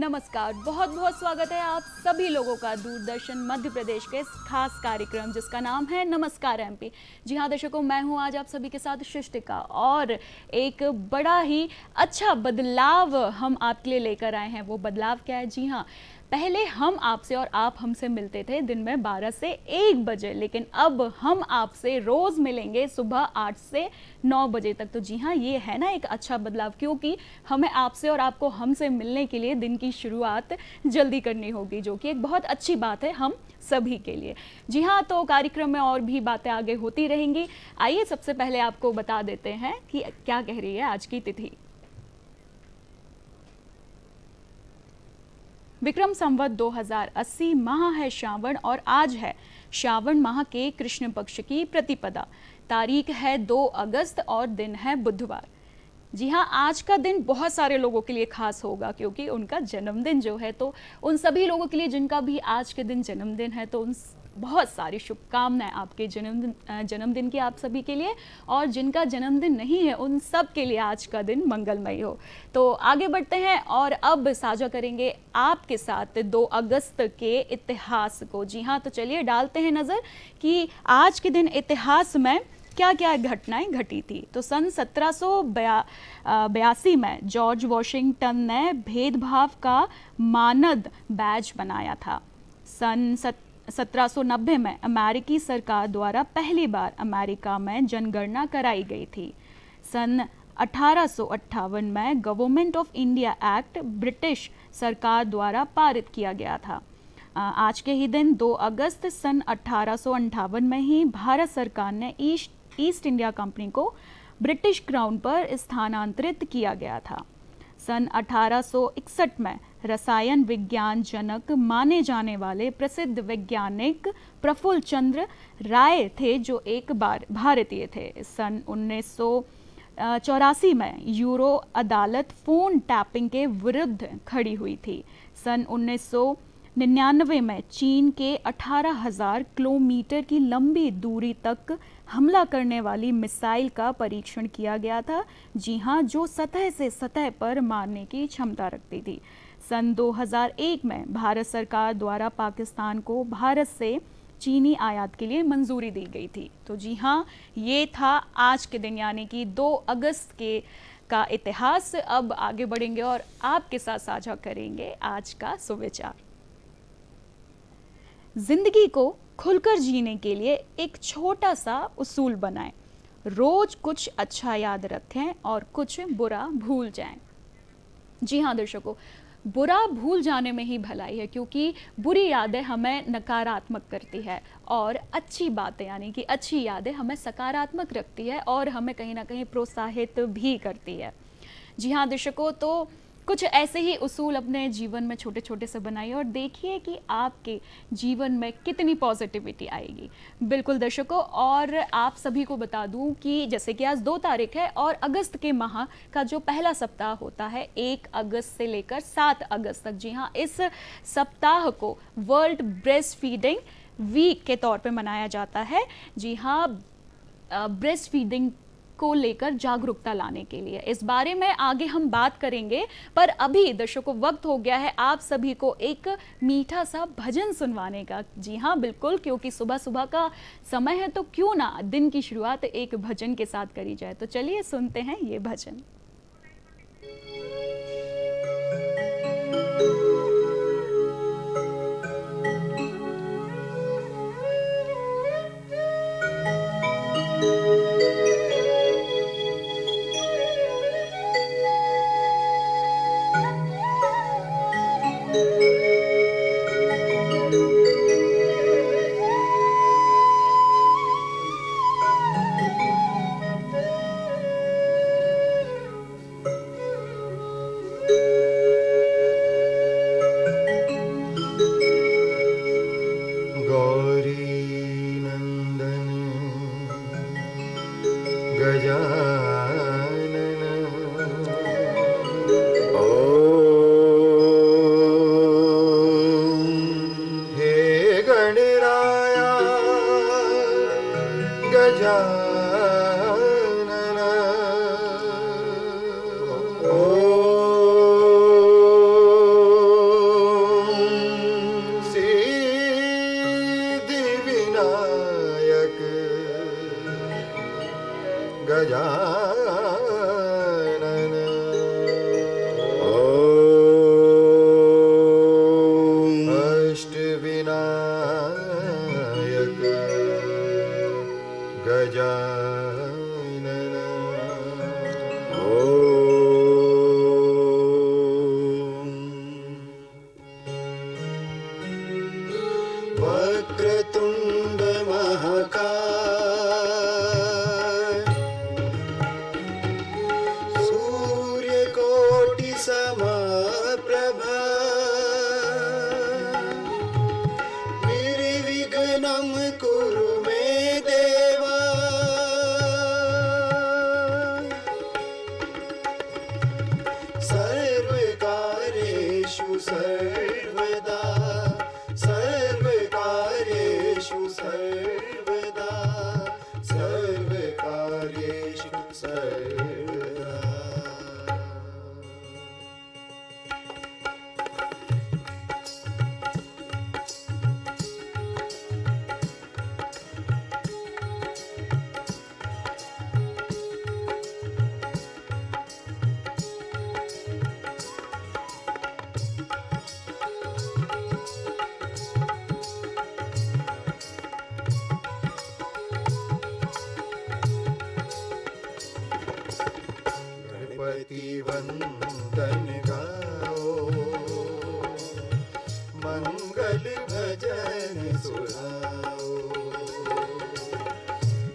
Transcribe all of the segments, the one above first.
नमस्कार, बहुत बहुत स्वागत है आप सभी लोगों का दूरदर्शन मध्य प्रदेश के इस खास कार्यक्रम जिसका नाम है नमस्कार एमपी। जी हाँ दर्शकों, मैं हूँ आज आप सभी के साथ सृष्टिका और एक बड़ा ही अच्छा बदलाव हम आपके लिए लेकर आए हैं। वो बदलाव क्या है? जी हाँ, पहले हम आपसे और आप हमसे मिलते थे दिन में 12 से 1 बजे, लेकिन अब हम आपसे रोज़ मिलेंगे सुबह 8 से 9 बजे तक। तो जी हाँ, ये है ना एक अच्छा बदलाव, क्योंकि हमें आपसे और आपको हमसे मिलने के लिए दिन की शुरुआत जल्दी करनी होगी, जो कि एक बहुत अच्छी बात है हम सभी के लिए। जी हाँ, तो कार्यक्रम में और भी बातें आगे होती रहेंगी। आइए सबसे पहले आपको बता देते हैं कि क्या कह रही है आज की तिथि। विक्रम संवत 2080, माह है श्रावण और आज है श्रावण माह के कृष्ण पक्ष की प्रतिपदा। तारीख है 2 अगस्त और दिन है बुधवार। जी हाँ, आज का दिन बहुत सारे लोगों के लिए खास होगा क्योंकि उनका जन्मदिन जो है, तो उन सभी लोगों के लिए जिनका भी आज के दिन जन्मदिन है, तो उन बहुत सारी शुभकामनाएं आपके जन्मदिन की आप सभी के लिए। और जिनका जन्मदिन नहीं है उन सब के लिए आज का दिन मंगलमय हो। तो आगे बढ़ते हैं और अब साझा करेंगे आपके साथ 2 अगस्त के इतिहास को। जी हाँ, तो चलिए डालते हैं नज़र कि आज के दिन इतिहास में क्या क्या घटनाएं घटी थी। तो सन 1782 में जॉर्ज वॉशिंगटन ने भेदभाव का मानद बैज बनाया था। सन 1790 में अमेरिकी सरकार द्वारा पहली बार अमेरिका में जनगणना कराई गई थी। सन 1858 में government of India act British सरकार द्वारा पारित किया गया था। आज के ही दिन 2 अगस्त सन 1858 में ही भारत सरकार ने ईस्ट इंडिया कंपनी को ब्रिटिश क्राउन पर स्थानांतरित किया गया था। सन 1861 में रसायन विज्ञान जनक माने जाने वाले प्रसिद्ध वैज्ञानिक प्रफुल्ल चंद्र राय थे, जो एक बार भारतीय थे। सन 1984 में यूरो अदालत फोन टैपिंग के विरुद्ध खड़ी हुई थी। सन 1999 में चीन के 18,000 किलोमीटर की लंबी दूरी तक हमला करने वाली मिसाइल का परीक्षण किया गया था। जी हाँ, जो सतह से सतह पर मारने की क्षमता रखती थी। सन 2001 में भारत सरकार द्वारा पाकिस्तान को भारत से चीनी आयात के लिए मंजूरी दी गई थी। तो जी हाँ, ये था आज के दिन यानी कि 2 अगस्त का इतिहास। अब आगे बढ़ेंगे और आपके साथ साझा करेंगे आज का सुविचार। जिंदगी को खुलकर जीने के लिए एक छोटा सा उसूल बनाएं। रोज कुछ अच्छा याद रखें और कुछ बुरा भूल जाएं। जी हाँ दर्शकों, बुरा भूल जाने में ही भलाई है, क्योंकि बुरी यादें हमें नकारात्मक करती है और अच्छी बातें यानी कि अच्छी यादें हमें सकारात्मक रखती है और हमें कहीं ना कहीं प्रोत्साहित भी करती है। जी हाँ दर्शकों, तो कुछ ऐसे ही उसूल अपने जीवन में छोटे छोटे से बनाइए और देखिए कि आपके जीवन में कितनी पॉजिटिविटी आएगी। बिल्कुल दर्शकों, और आप सभी को बता दूं कि जैसे कि आज 2 तारीख है और अगस्त के माह का जो पहला सप्ताह होता है 1 अगस्त से लेकर 7 अगस्त तक, जी हाँ, इस सप्ताह को वर्ल्ड ब्रेस्ट फीडिंग वीक के तौर पे मनाया जाता है। जी हाँ, ब्रेस्ट फीडिंग को लेकर जागरूकता लाने के लिए इस बारे में आगे हम बात करेंगे। पर अभी दर्शकों वक्त हो गया है आप सभी को एक मीठा सा भजन सुनवाने का। जी हाँ बिल्कुल, क्योंकि सुबह सुबह का समय है तो क्यों ना दिन की शुरुआत एक भजन के साथ करी जाए। तो चलिए सुनते हैं ये भजन। अष्टविनायक गजानन वक्रतुंड महाकाय सूर्यकोटि समप्रभा निर्विघ्नं कुरु मे देवा सर्वकार्येषु सर्वदा सर्वकार्येषु सर्वदा सर्वकार्येषु सर्वदा गणपति वंदन गाओ मंगल भजन सुनाओ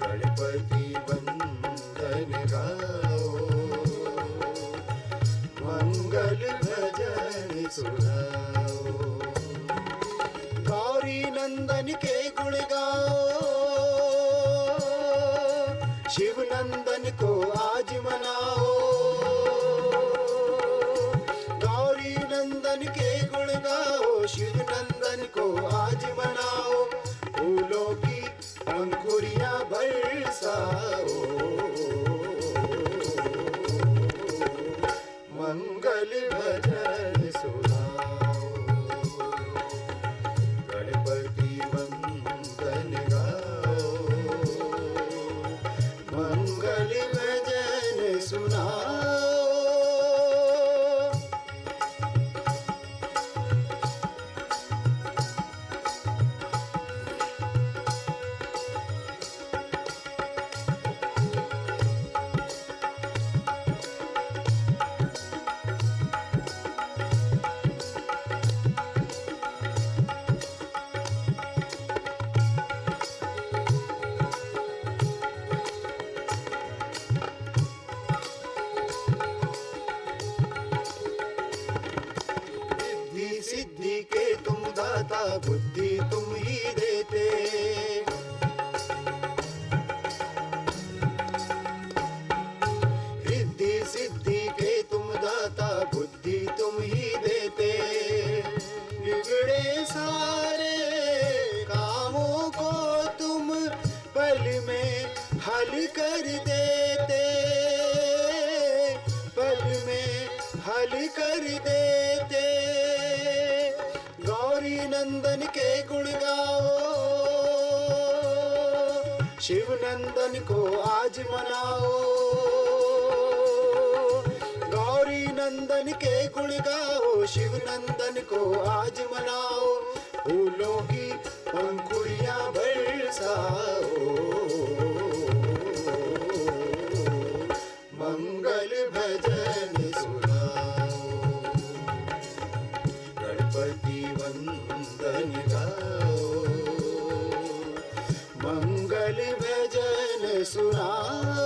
गणपति वंदन गाओ मंगल भजन सुनाओ गौरी नंदन के गुण गाओ शिव नंदन को आज मनाओ गौरी नंदन के गुण गाओ शिव नंदन को आज मनाओ फूलों की अंकुरियां बरसाओ मंगल भजन सुनाओ गणपति वंदन गाओ मंगल भजन सुनाओ रिद्धि सिद्धि के तुम दाता बुद्धि तुम ही देते रिद्धि सिद्धि के तुम दाता बुद्धि तुम ही देते बिगड़े सारे कामों को तुम पल में हल कर देते पल में हल कर देते गौरी नंदन के गुण गाओ शिव नंदन को आज मनाओ गौरी नंदन के गुण गाओ शिव नंदन को आज मनाओ फूलों की पंखुड़ियां बरसाओ मंगल भजन सुनाओ गणपति वंदन गाओ मंगल भजन सुनाओ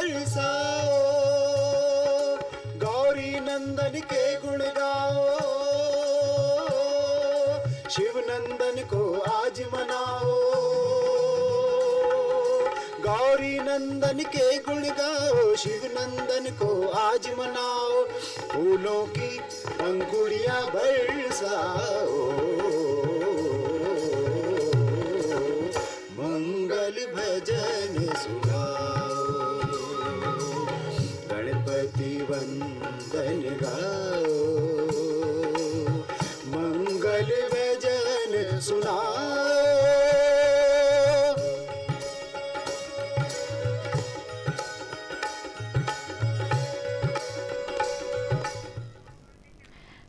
बरसाओ, गौरी नंदन के गुण गाओ, शिव नंदन को आज मनाओ, गौरी नंदन के गुण गाओ, शिव नंदन को आज मनाओ, फूलों की अंकुरियां बरसाओ, मंगल भजन सुनाओ, गणपति वंदन गाओ, मंगल भजन सुनाओ।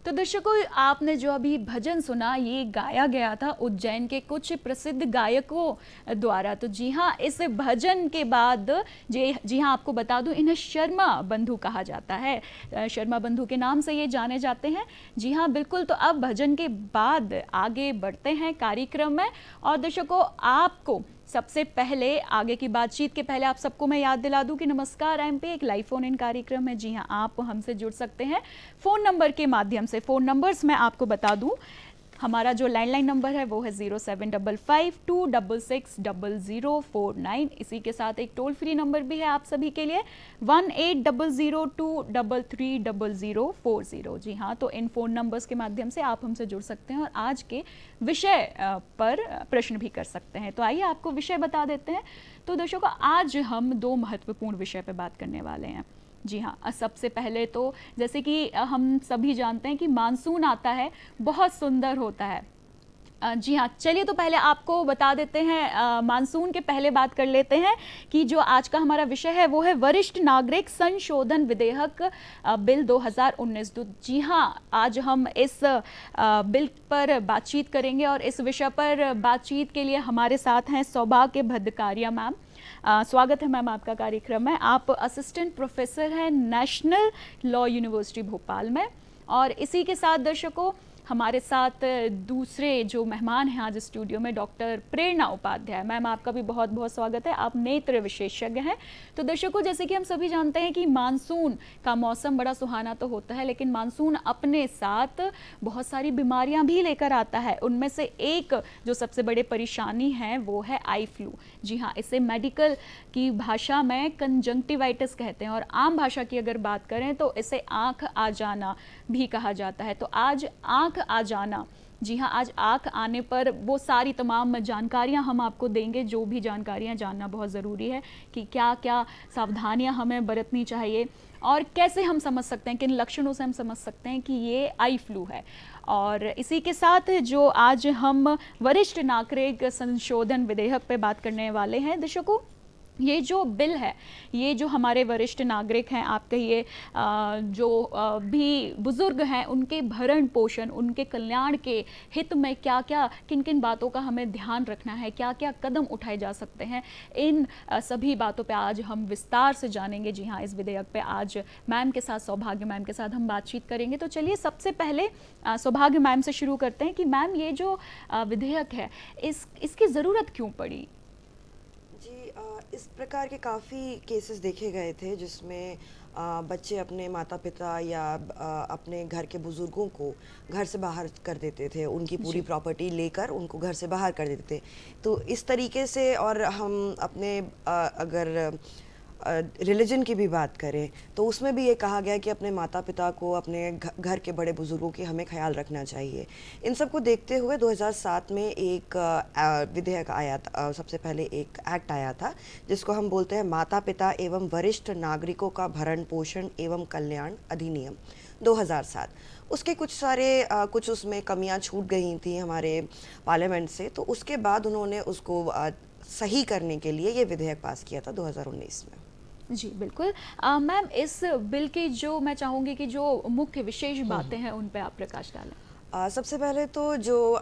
तो दर्शकों, आपने जो अभी भजन सुना ये गाया गया था उज्जैन के कुछ प्रसिद्ध गायकों द्वारा। तो जी हाँ, इस भजन के बाद जी हाँ, आपको बता दूं इन्हें शर्मा बंधु कहा जाता है। शर्मा बंधु के नाम से ये जाने जाते हैं। जी हाँ, बिल्कुल। तो अब भजन के बाद आगे बढ़ते हैं कार्यक्रम में। और दर्शकों, आपको सबसे पहले आगे की बातचीत के पहले आप सबको मैं याद दिला दूं कि नमस्कार एमपी एक लाइव फोन इन कार्यक्रम है। जी हाँ, आप हमसे जुड़ सकते हैं फ़ोन नंबर के माध्यम से। फ़ोन नंबर्स मैं आपको बता दूं, हमारा जो लैंडलाइन नंबर है वो है 0755266049। इसी के साथ एक टोल फ्री नंबर भी है आप सभी के लिए 180023330040। जी हाँ, तो इन फ़ोन नंबर्स के माध्यम से आप हमसे जुड़ सकते हैं और आज के विषय पर प्रश्न भी कर सकते हैं। तो आइए आपको विषय बता देते हैं। तो दर्शकों, आज हम दो महत्वपूर्ण विषय पर बात करने वाले हैं। जी हाँ, सबसे पहले तो जैसे कि हम सभी जानते हैं कि मानसून आता है, बहुत सुंदर होता है। जी हाँ, चलिए तो पहले आपको बता देते हैं, मानसून के पहले बात कर लेते हैं कि जो आज का हमारा विषय है वो है वरिष्ठ नागरिक संशोधन विधेयक बिल 2019। तो जी हाँ, आज हम इस बिल पर बातचीत करेंगे और इस विषय पर बातचीत के लिए हमारे साथ हैं सौभाग्य भद्रकारिया मैम। स्वागत है मैम आपका कार्यक्रम में। आप असिस्टेंट प्रोफेसर हैं नेशनल लॉ यूनिवर्सिटी भोपाल में। और इसी के साथ दर्शकों, हमारे साथ दूसरे जो मेहमान हैं आज स्टूडियो में, डॉक्टर प्रेरणा उपाध्याय। मैम आपका भी बहुत बहुत स्वागत है। आप नेत्र विशेषज्ञ हैं। तो दर्शकों, जैसे कि हम सभी जानते हैं कि मानसून का मौसम बड़ा सुहाना तो होता है, लेकिन मानसून अपने साथ बहुत सारी बीमारियां भी लेकर आता है। उनमें से एक जो सबसे बड़ी परेशानी है वो है आई फ्लू। जी हाँ, इसे मेडिकल की भाषा में कंजंक्टिवाइटिस कहते हैं और आम भाषा की अगर बात करें तो इसे आँख आ जाना भी कहा जाता है। तो आज आँख आ जाना, जी हाँ, आज आँख आने पर वो सारी तमाम जानकारियाँ हम आपको देंगे, जो भी जानकारियाँ जानना बहुत ज़रूरी है कि क्या क्या सावधानियाँ हमें बरतनी चाहिए और कैसे हम समझ सकते हैं, किन लक्षणों से हम समझ सकते हैं कि ये आई फ्लू है। और इसी के साथ जो आज हम वरिष्ठ नागरिक संशोधन विधेयक पे बात करने वाले हैं दर्शकों, ये जो बिल है, ये जो हमारे वरिष्ठ नागरिक हैं, आप कहिए जो भी बुज़ुर्ग हैं, उनके भरण पोषण, उनके कल्याण के हित में क्या क्या, किन किन बातों का हमें ध्यान रखना है, क्या क्या कदम उठाए जा सकते हैं, इन सभी बातों पे आज हम विस्तार से जानेंगे। जी हाँ, इस विधेयक पे आज मैम के साथ, सौभाग्य मैम के साथ हम बातचीत करेंगे। तो चलिए सबसे पहले सौभाग्य मैम से शुरू करते हैं कि मैम ये जो विधेयक है, इसकी ज़रूरत क्यों पड़ी? इस प्रकार के काफ़ी केसेस देखे गए थे जिसमें बच्चे अपने माता पिता या अपने घर के बुज़ुर्गों को घर से बाहर कर देते थे, उनकी पूरी प्रॉपर्टी लेकर उनको घर से बाहर कर देते थे। तो इस तरीके से, और हम अपने अगर रिलीजन की भी बात करें तो उसमें भी ये कहा गया कि अपने माता पिता को, अपने घर के बड़े बुजुर्गों की हमें ख्याल रखना चाहिए। इन सब को देखते हुए 2007 में एक विधेयक आया था, सबसे पहले एक एक्ट आया था जिसको हम बोलते हैं माता पिता एवं वरिष्ठ नागरिकों का भरण पोषण एवं कल्याण अधिनियम 2007। उसके कुछ सारे कुछ उसमें कमियां छूट गई थी हमारे पार्लियामेंट से, तो उसके बाद उन्होंने उसको सही करने के लिए ये विधेयक पास किया था 2019 में। जी बिल्कुल। मैम, इस बिल की जो मैं चाहूँगी कि जो मुख्य विशेष बातें हैं उन पे आप प्रकाश डालें। सबसे पहले तो जो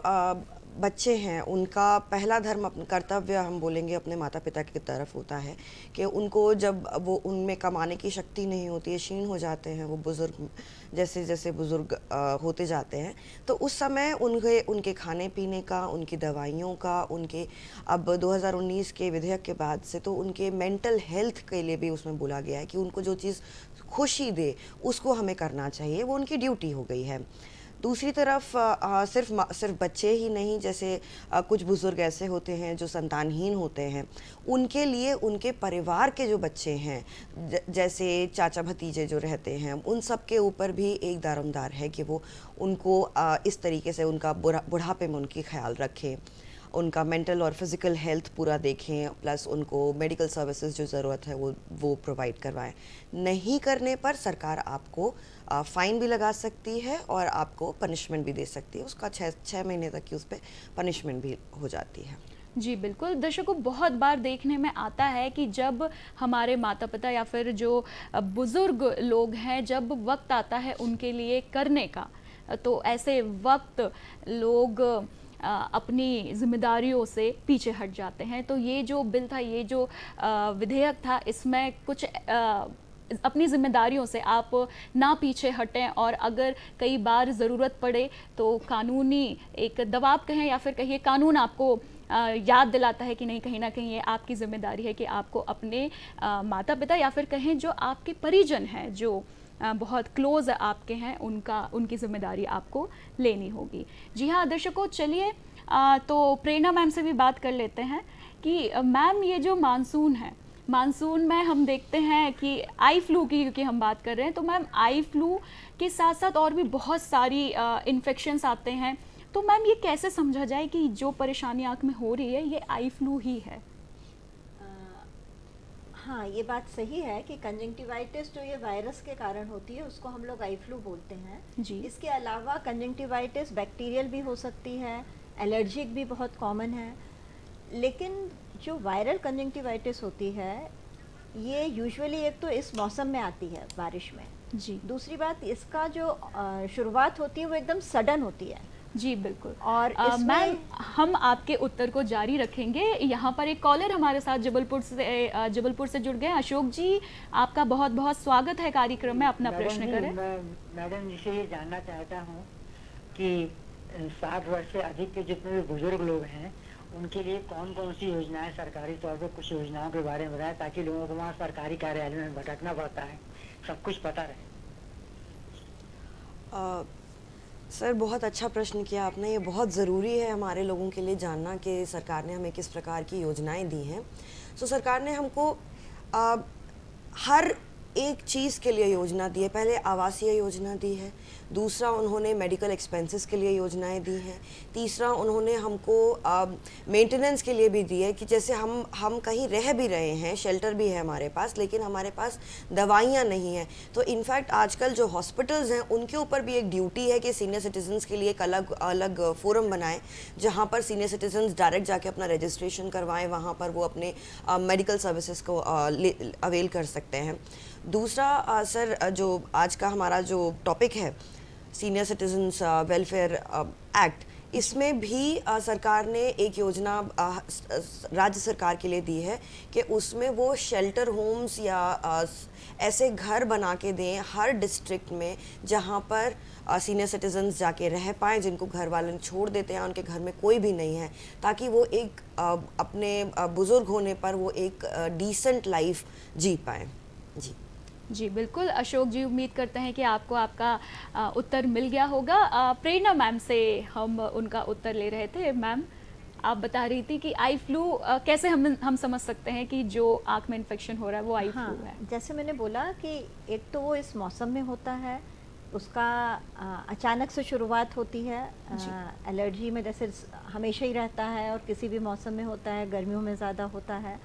बच्चे हैं उनका पहला धर्म कर्तव्य हम बोलेंगे अपने माता पिता की तरफ होता है कि उनको जब वो उनमें कमाने की शक्ति नहीं होती है, क्षीण हो जाते हैं वो बुज़ुर्ग, जैसे जैसे बुज़ुर्ग होते जाते हैं, तो उस समय उनके खाने पीने का, उनकी दवाइयों का, उनके अब 2019 के विधेयक के बाद से तो उनके मेंटल हेल्थ के लिए भी उसमें बोला गया है कि उनको जो चीज़ खुशी दे उसको हमें करना चाहिए, वो उनकी ड्यूटी हो गई है। दूसरी तरफ सिर्फ बच्चे ही नहीं, जैसे कुछ बुज़ुर्ग ऐसे होते हैं जो संतानहीन होते हैं, उनके लिए उनके परिवार के जो बच्चे हैं, जैसे चाचा भतीजे जो रहते हैं, उन सब के ऊपर भी एक दारोमदार है कि वो उनको इस तरीके से उनका बुढ़ापे में उनकी ख्याल रखें, उनका मेंटल और फिज़िकल हेल्थ पूरा देखें, प्लस उनको मेडिकल सर्विसेज जो ज़रूरत है वो प्रोवाइड करवाएं। नहीं करने पर सरकार आपको फ़ाइन भी लगा सकती है और आपको पनिशमेंट भी दे सकती है, उसका 6 महीने तक की उस पर पनिशमेंट भी हो जाती है। जी बिल्कुल, दर्शकों बहुत बार देखने में आता है कि जब हमारे माता पिता या फिर जो बुज़ुर्ग लोग हैं, जब वक्त आता है उनके लिए करने का, तो ऐसे वक्त लोग अपनी जिम्मेदारियों से पीछे हट जाते हैं। तो ये जो बिल था, ये जो विधेयक था, इसमें कुछ अपनी जिम्मेदारियों से आप ना पीछे हटें, और अगर कई बार ज़रूरत पड़े तो कानूनी एक दबाव कहें या फिर कहिए कानून आपको याद दिलाता है कि नहीं, कहीं ना कहीं ये आपकी जिम्मेदारी है कि आपको अपने माता पिता या फिर कहें जो आपके परिजन हैं, जो बहुत क्लोज आपके हैं, उनकी जिम्मेदारी आपको लेनी होगी। जी हाँ दर्शकों, चलिए तो प्रेरणा मैम से भी बात कर लेते हैं कि मैम ये जो मानसून है, मानसून में हम देखते हैं कि आई फ्लू की क्योंकि हम बात कर रहे हैं, तो मैम आई फ्लू के साथ साथ और भी बहुत सारी इन्फेक्शंस आते हैं, तो मैम ये कैसे समझा जाए कि जो परेशानी आँख में हो रही है ये आई फ्लू ही है? हाँ, ये बात सही है कि कंजंक्टिवाइटिस जो ये वायरस के कारण होती है उसको हम लोग आई फ्लू बोलते हैं जी। इसके अलावा कंजंक्टिवाइटिस बैक्टीरियल भी हो सकती है, एलर्जिक भी बहुत कॉमन है, लेकिन जो वायरल कंजंक्टिवाइटिस होती है ये यूजुअली एक तो इस मौसम में आती है, बारिश में। जी। दूसरी बात, इसका जो शुरुआत होती है वो एकदम सडन होती है। जी बिल्कुल। और मैम हम आपके उत्तर को जारी रखेंगे। यहाँ पर एक कॉलर हमारे साथ जबलपुर से जुड़ गए। अशोक जी, आपका बहुत बहुत स्वागत है कार्यक्रम में, अपना प्रश्न करें। मैडम जी से ये जानना चाहता हूँ कि 60 वर्ष से अधिक के जितने भी बुजुर्ग लोग हैं उनके लिए कौन कौन सी योजनाएं सरकारी तौर पर, कुछ योजनाओं के बारे में बताएं ताकि लोगों को वहाँ सरकारी कार्यालय में भटकना पड़ता है, सब कुछ पता रहे। सर बहुत अच्छा प्रश्न किया आपने, ये बहुत ज़रूरी है हमारे लोगों के लिए जानना कि सरकार ने हमें किस प्रकार की योजनाएं दी हैं। सरकार ने हमको हर एक चीज़ के लिए योजना दी है। पहले आवासीय योजना दी है, दूसरा उन्होंने मेडिकल एक्सपेंसेस के लिए योजनाएं दी हैं, तीसरा उन्होंने हमको मेंटेनेंस के लिए भी दी है कि जैसे हम कहीं रह भी रहे हैं, शेल्टर भी है हमारे पास, लेकिन हमारे पास दवाइयाँ नहीं हैं, तो इनफैक्ट आजकल जो हॉस्पिटल्स हैं उनके ऊपर भी एक ड्यूटी है कि सीनियर सिटीजन्स के लिए एक अलग अलग फोरम बनाएं जहाँ पर सीनियर सिटीजन्स डायरेक्ट जाके अपना रजिस्ट्रेशन करवाएं, वहाँ पर वो अपने मेडिकल सर्विसेज को अवेल कर सकते हैं। दूसरा सर, जो आज का हमारा जो टॉपिक है सीनियर सिटीजन्स वेलफेयर एक्ट, इसमें भी सरकार ने एक योजना राज्य सरकार के लिए दी है कि उसमें वो शेल्टर होम्स या ऐसे घर बना के दें हर डिस्ट्रिक्ट में जहाँ पर सीनियर सिटीजन्स जाके रह पाएँ, जिनको घर वाले छोड़ देते हैं, उनके घर में कोई भी नहीं है, ताकि वो एक अपने बुज़ुर्ग होने पर वो एक डिसेंट लाइफ जी पाएँ। जी जी बिल्कुल अशोक जी, उम्मीद करते हैं कि आपको आपका उत्तर मिल गया होगा। प्रेरणा मैम से हम उनका उत्तर ले रहे थे। मैम, आप बता रही थी कि आई फ्लू कैसे हम समझ सकते हैं कि जो आँख में इन्फेक्शन हो रहा है वो आई फ्लू है? जैसे मैंने बोला कि एक तो वो इस मौसम में होता है, उसका अचानक से शुरुआत होती है। एलर्जी में जैसे हमेशा ही रहता है और किसी भी मौसम में होता है, गर्मियों में ज़्यादा होता है,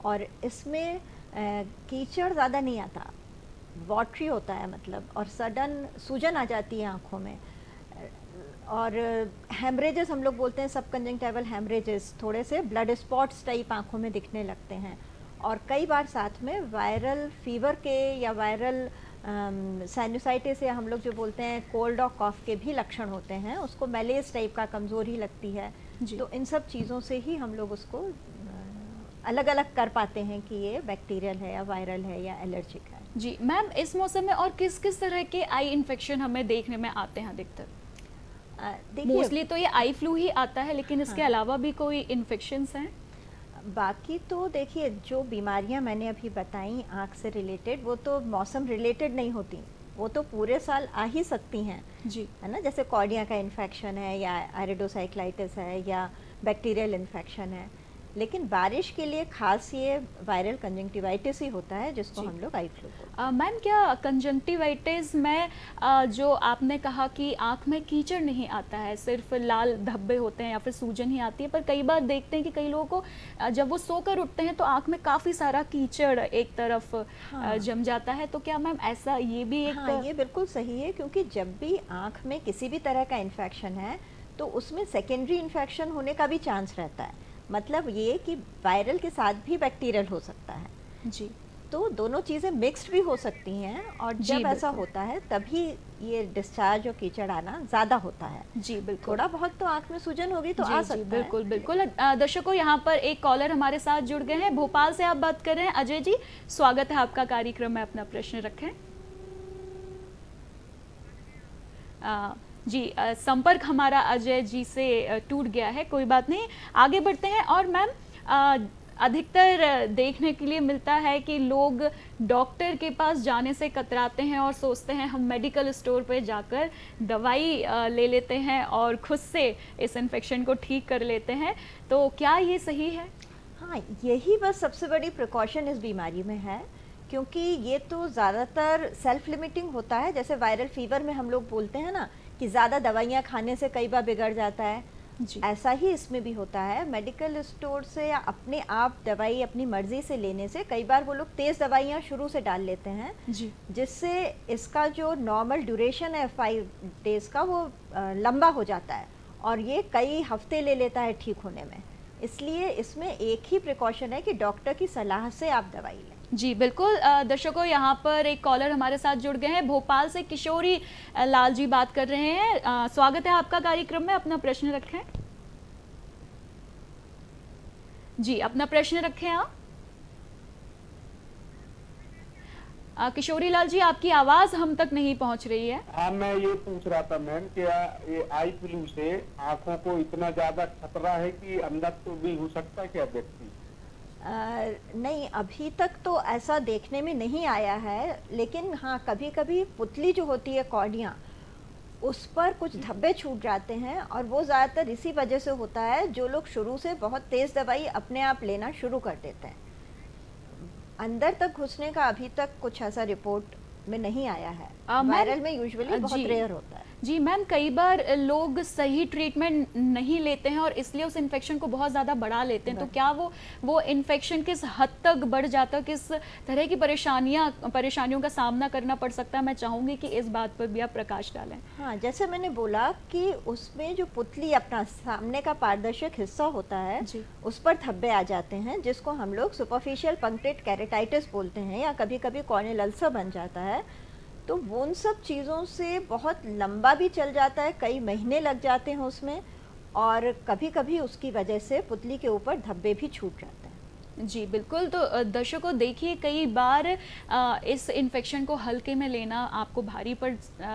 और इसमें कीचड़ ज़्यादा नहीं आता, वाटरी होता है मतलब, और सडन सूजन आ जाती है आँखों में, और हेमरेजेस हम लोग बोलते हैं, सब कंजंक्टिवल हेमरेजेस, थोड़े से ब्लड स्पॉट्स टाइप आँखों में दिखने लगते हैं, और कई बार साथ में वायरल फीवर के या वायरल साइनोसाइटिस या हम लोग जो बोलते हैं कोल्ड और कॉफ के भी लक्षण होते हैं। उसको मैलेज टाइप का, कमज़ोरी लगती है, जी। तो इन सब चीज़ों से ही हम लोग उसको अलग अलग कर पाते हैं कि ये बैक्टीरियल है या वायरल है या एलर्जिक है। जी मैम, इस मौसम में और किस किस तरह के आई इन्फेक्शन हमें देखने में आते हैं अधिकतर? देखिए, मोस्टली तो ये आई फ्लू ही आता है, लेकिन इसके हाँ। अलावा भी कोई इन्फेक्शंस हैं? बाकी तो देखिए, जो बीमारियां मैंने अभी बताई आँख से रिलेटेड, वो तो मौसम रिलेटेड नहीं होती, वो तो पूरे साल आ ही सकती हैं, जी। है ना। जैसे कॉर्निया का इन्फेक्शन है या आयरिडोसाइक्लाइटिस है या बैक्टीरियल इन्फेक्शन है। लेकिन बारिश के लिए खास ये वायरल कंजंक्टिवाइटिस ही होता है, जिसको जी। हम लोग आई फ्लू बोलते मैम, क्या कंजंक्टिवाइटिस में जो आपने कहा कि आँख में कीचड़ नहीं आता है, सिर्फ लाल धब्बे होते हैं या फिर सूजन ही आती है, पर कई बार देखते हैं कि कई लोगों को जब वो सोकर उठते हैं तो आँख में काफ़ी सारा कीचड़ एक तरफ हाँ। जम जाता है, तो क्या मैम ऐसा ये भी एक हाँ, ये बिल्कुल सही है, क्योंकि जब भी आँख में किसी भी तरह का इन्फेक्शन है तो उसमें सेकेंडरी इन्फेक्शन होने का भी चांस रहता है। मतलब ये कि वायरल के साथ भी बैक्टीरियल हो सकता है, जी तो दोनों चीज़ें मिक्स्ड भी हो सकती हैं, और जी, जब ऐसा बिल्कुल। होता है तभी ये डिस्चार्ज और कीचड़ आना ज़्यादा होता है। जी बिल्कुल। थोड़ा बहुत तो आँख में सूजन होगी तो जी आ जी सकता है। बिल्कुल बिल्कुल। दर्शकों, यहाँ पर एक कॉलर हमारे साथ जुड़ गए हैं, भोपाल से आप बात कर रहे हैं। अजय जी, स्वागत है आपका कार्यक्रम में, अपना प्रश्न रखें। जी, संपर्क हमारा अजय जी से टूट गया है, कोई बात नहीं, आगे बढ़ते हैं। और मैम, अधिकतर देखने के लिए मिलता है कि लोग डॉक्टर के पास जाने से कतराते हैं और सोचते हैं हम मेडिकल स्टोर पे जाकर दवाई ले लेते हैं और खुद से इस इन्फेक्शन को ठीक कर लेते हैं, तो क्या ये सही है? हाँ, यही बस सबसे बड़ी प्रिकॉशन इस बीमारी में है, क्योंकि ये तो ज़्यादातर सेल्फ लिमिटिंग होता है। जैसे वायरल फीवर में हम लोग बोलते हैं ना कि ज़्यादा दवाइयाँ खाने से कई बार बिगड़ जाता है, जी ऐसा ही इसमें भी होता है। मेडिकल स्टोर से या अपने आप दवाई अपनी मर्ज़ी से लेने से कई बार वो लोग तेज़ दवाइयाँ शुरू से डाल लेते हैं, जी जिससे इसका जो नॉर्मल ड्यूरेशन है 5 डेज़ का, वो लंबा हो जाता है और ये कई हफ्ते ले लेता है ठीक होने में। इसलिए इसमें एक ही प्रिकॉशन है कि डॉक्टर की सलाह से आप दवाई लें। जी बिल्कुल। दर्शकों, यहाँ पर एक कॉलर हमारे साथ जुड़ गए हैं, भोपाल से किशोरी लाल जी बात कर रहे हैं। स्वागत है आपका कार्यक्रम में, अपना प्रश्न रखें। जी, अपना प्रश्न रखें आप। किशोरी लाल जी, आपकी आवाज़ हम तक नहीं पहुँच रही है। हाँ, मैं ये पूछ रहा था मैम, क्या ये आई फ्लू से आंखों को इतना ज्यादा खतरा है कि अंधत्व भी हो सकता है क्या व्यक्ति? नहीं, अभी तक तो ऐसा देखने में नहीं आया है, लेकिन हाँ, कभी कभी पुतली जो होती है कॉर्निया, उस पर कुछ धब्बे छूट जाते हैं, और वो ज़्यादातर इसी वजह से होता है, जो लोग शुरू से बहुत तेज़ दवाई अपने आप लेना शुरू कर देते हैं। अंदर तक घुसने का अभी तक कुछ ऐसा रिपोर्ट में नहीं आया है। मैम, वायरल में यूजुअली बहुत जी। रेयर होता है। जी मैम, कई बार लोग सही ट्रीटमेंट नहीं लेते हैं और इसलिए उस इन्फेक्शन को बहुत ज़्यादा बढ़ा लेते हैं, तो क्या वो इन्फेक्शन किस हद तक बढ़ जाता है, किस तरह की परेशानियों का सामना करना पड़ सकता है? मैं चाहूँगी कि इस बात पर भी आप प्रकाश डालें। हाँ, जैसे मैंने बोला कि उसमें जो पुतली, अपना सामने का पारदर्शक हिस्सा होता है, जी। उस पर धब्बे आ जाते हैं, जिसको हम लोग सुपरफिशियल पंक्टेड कैरेटाइटिस बोलते हैं, या कभी कभी कॉर्नियल अल्सर बन जाता है। तो वो उन सब चीज़ों से बहुत लंबा भी चल जाता है, कई महीने लग जाते हैं उसमें, और कभी कभी उसकी वजह से पुतली के ऊपर धब्बे भी छूट जाते हैं। जी बिल्कुल। तो दर्शकों, देखिए, कई बार इस इन्फेक्शन को हल्के में लेना आपको भारी पड़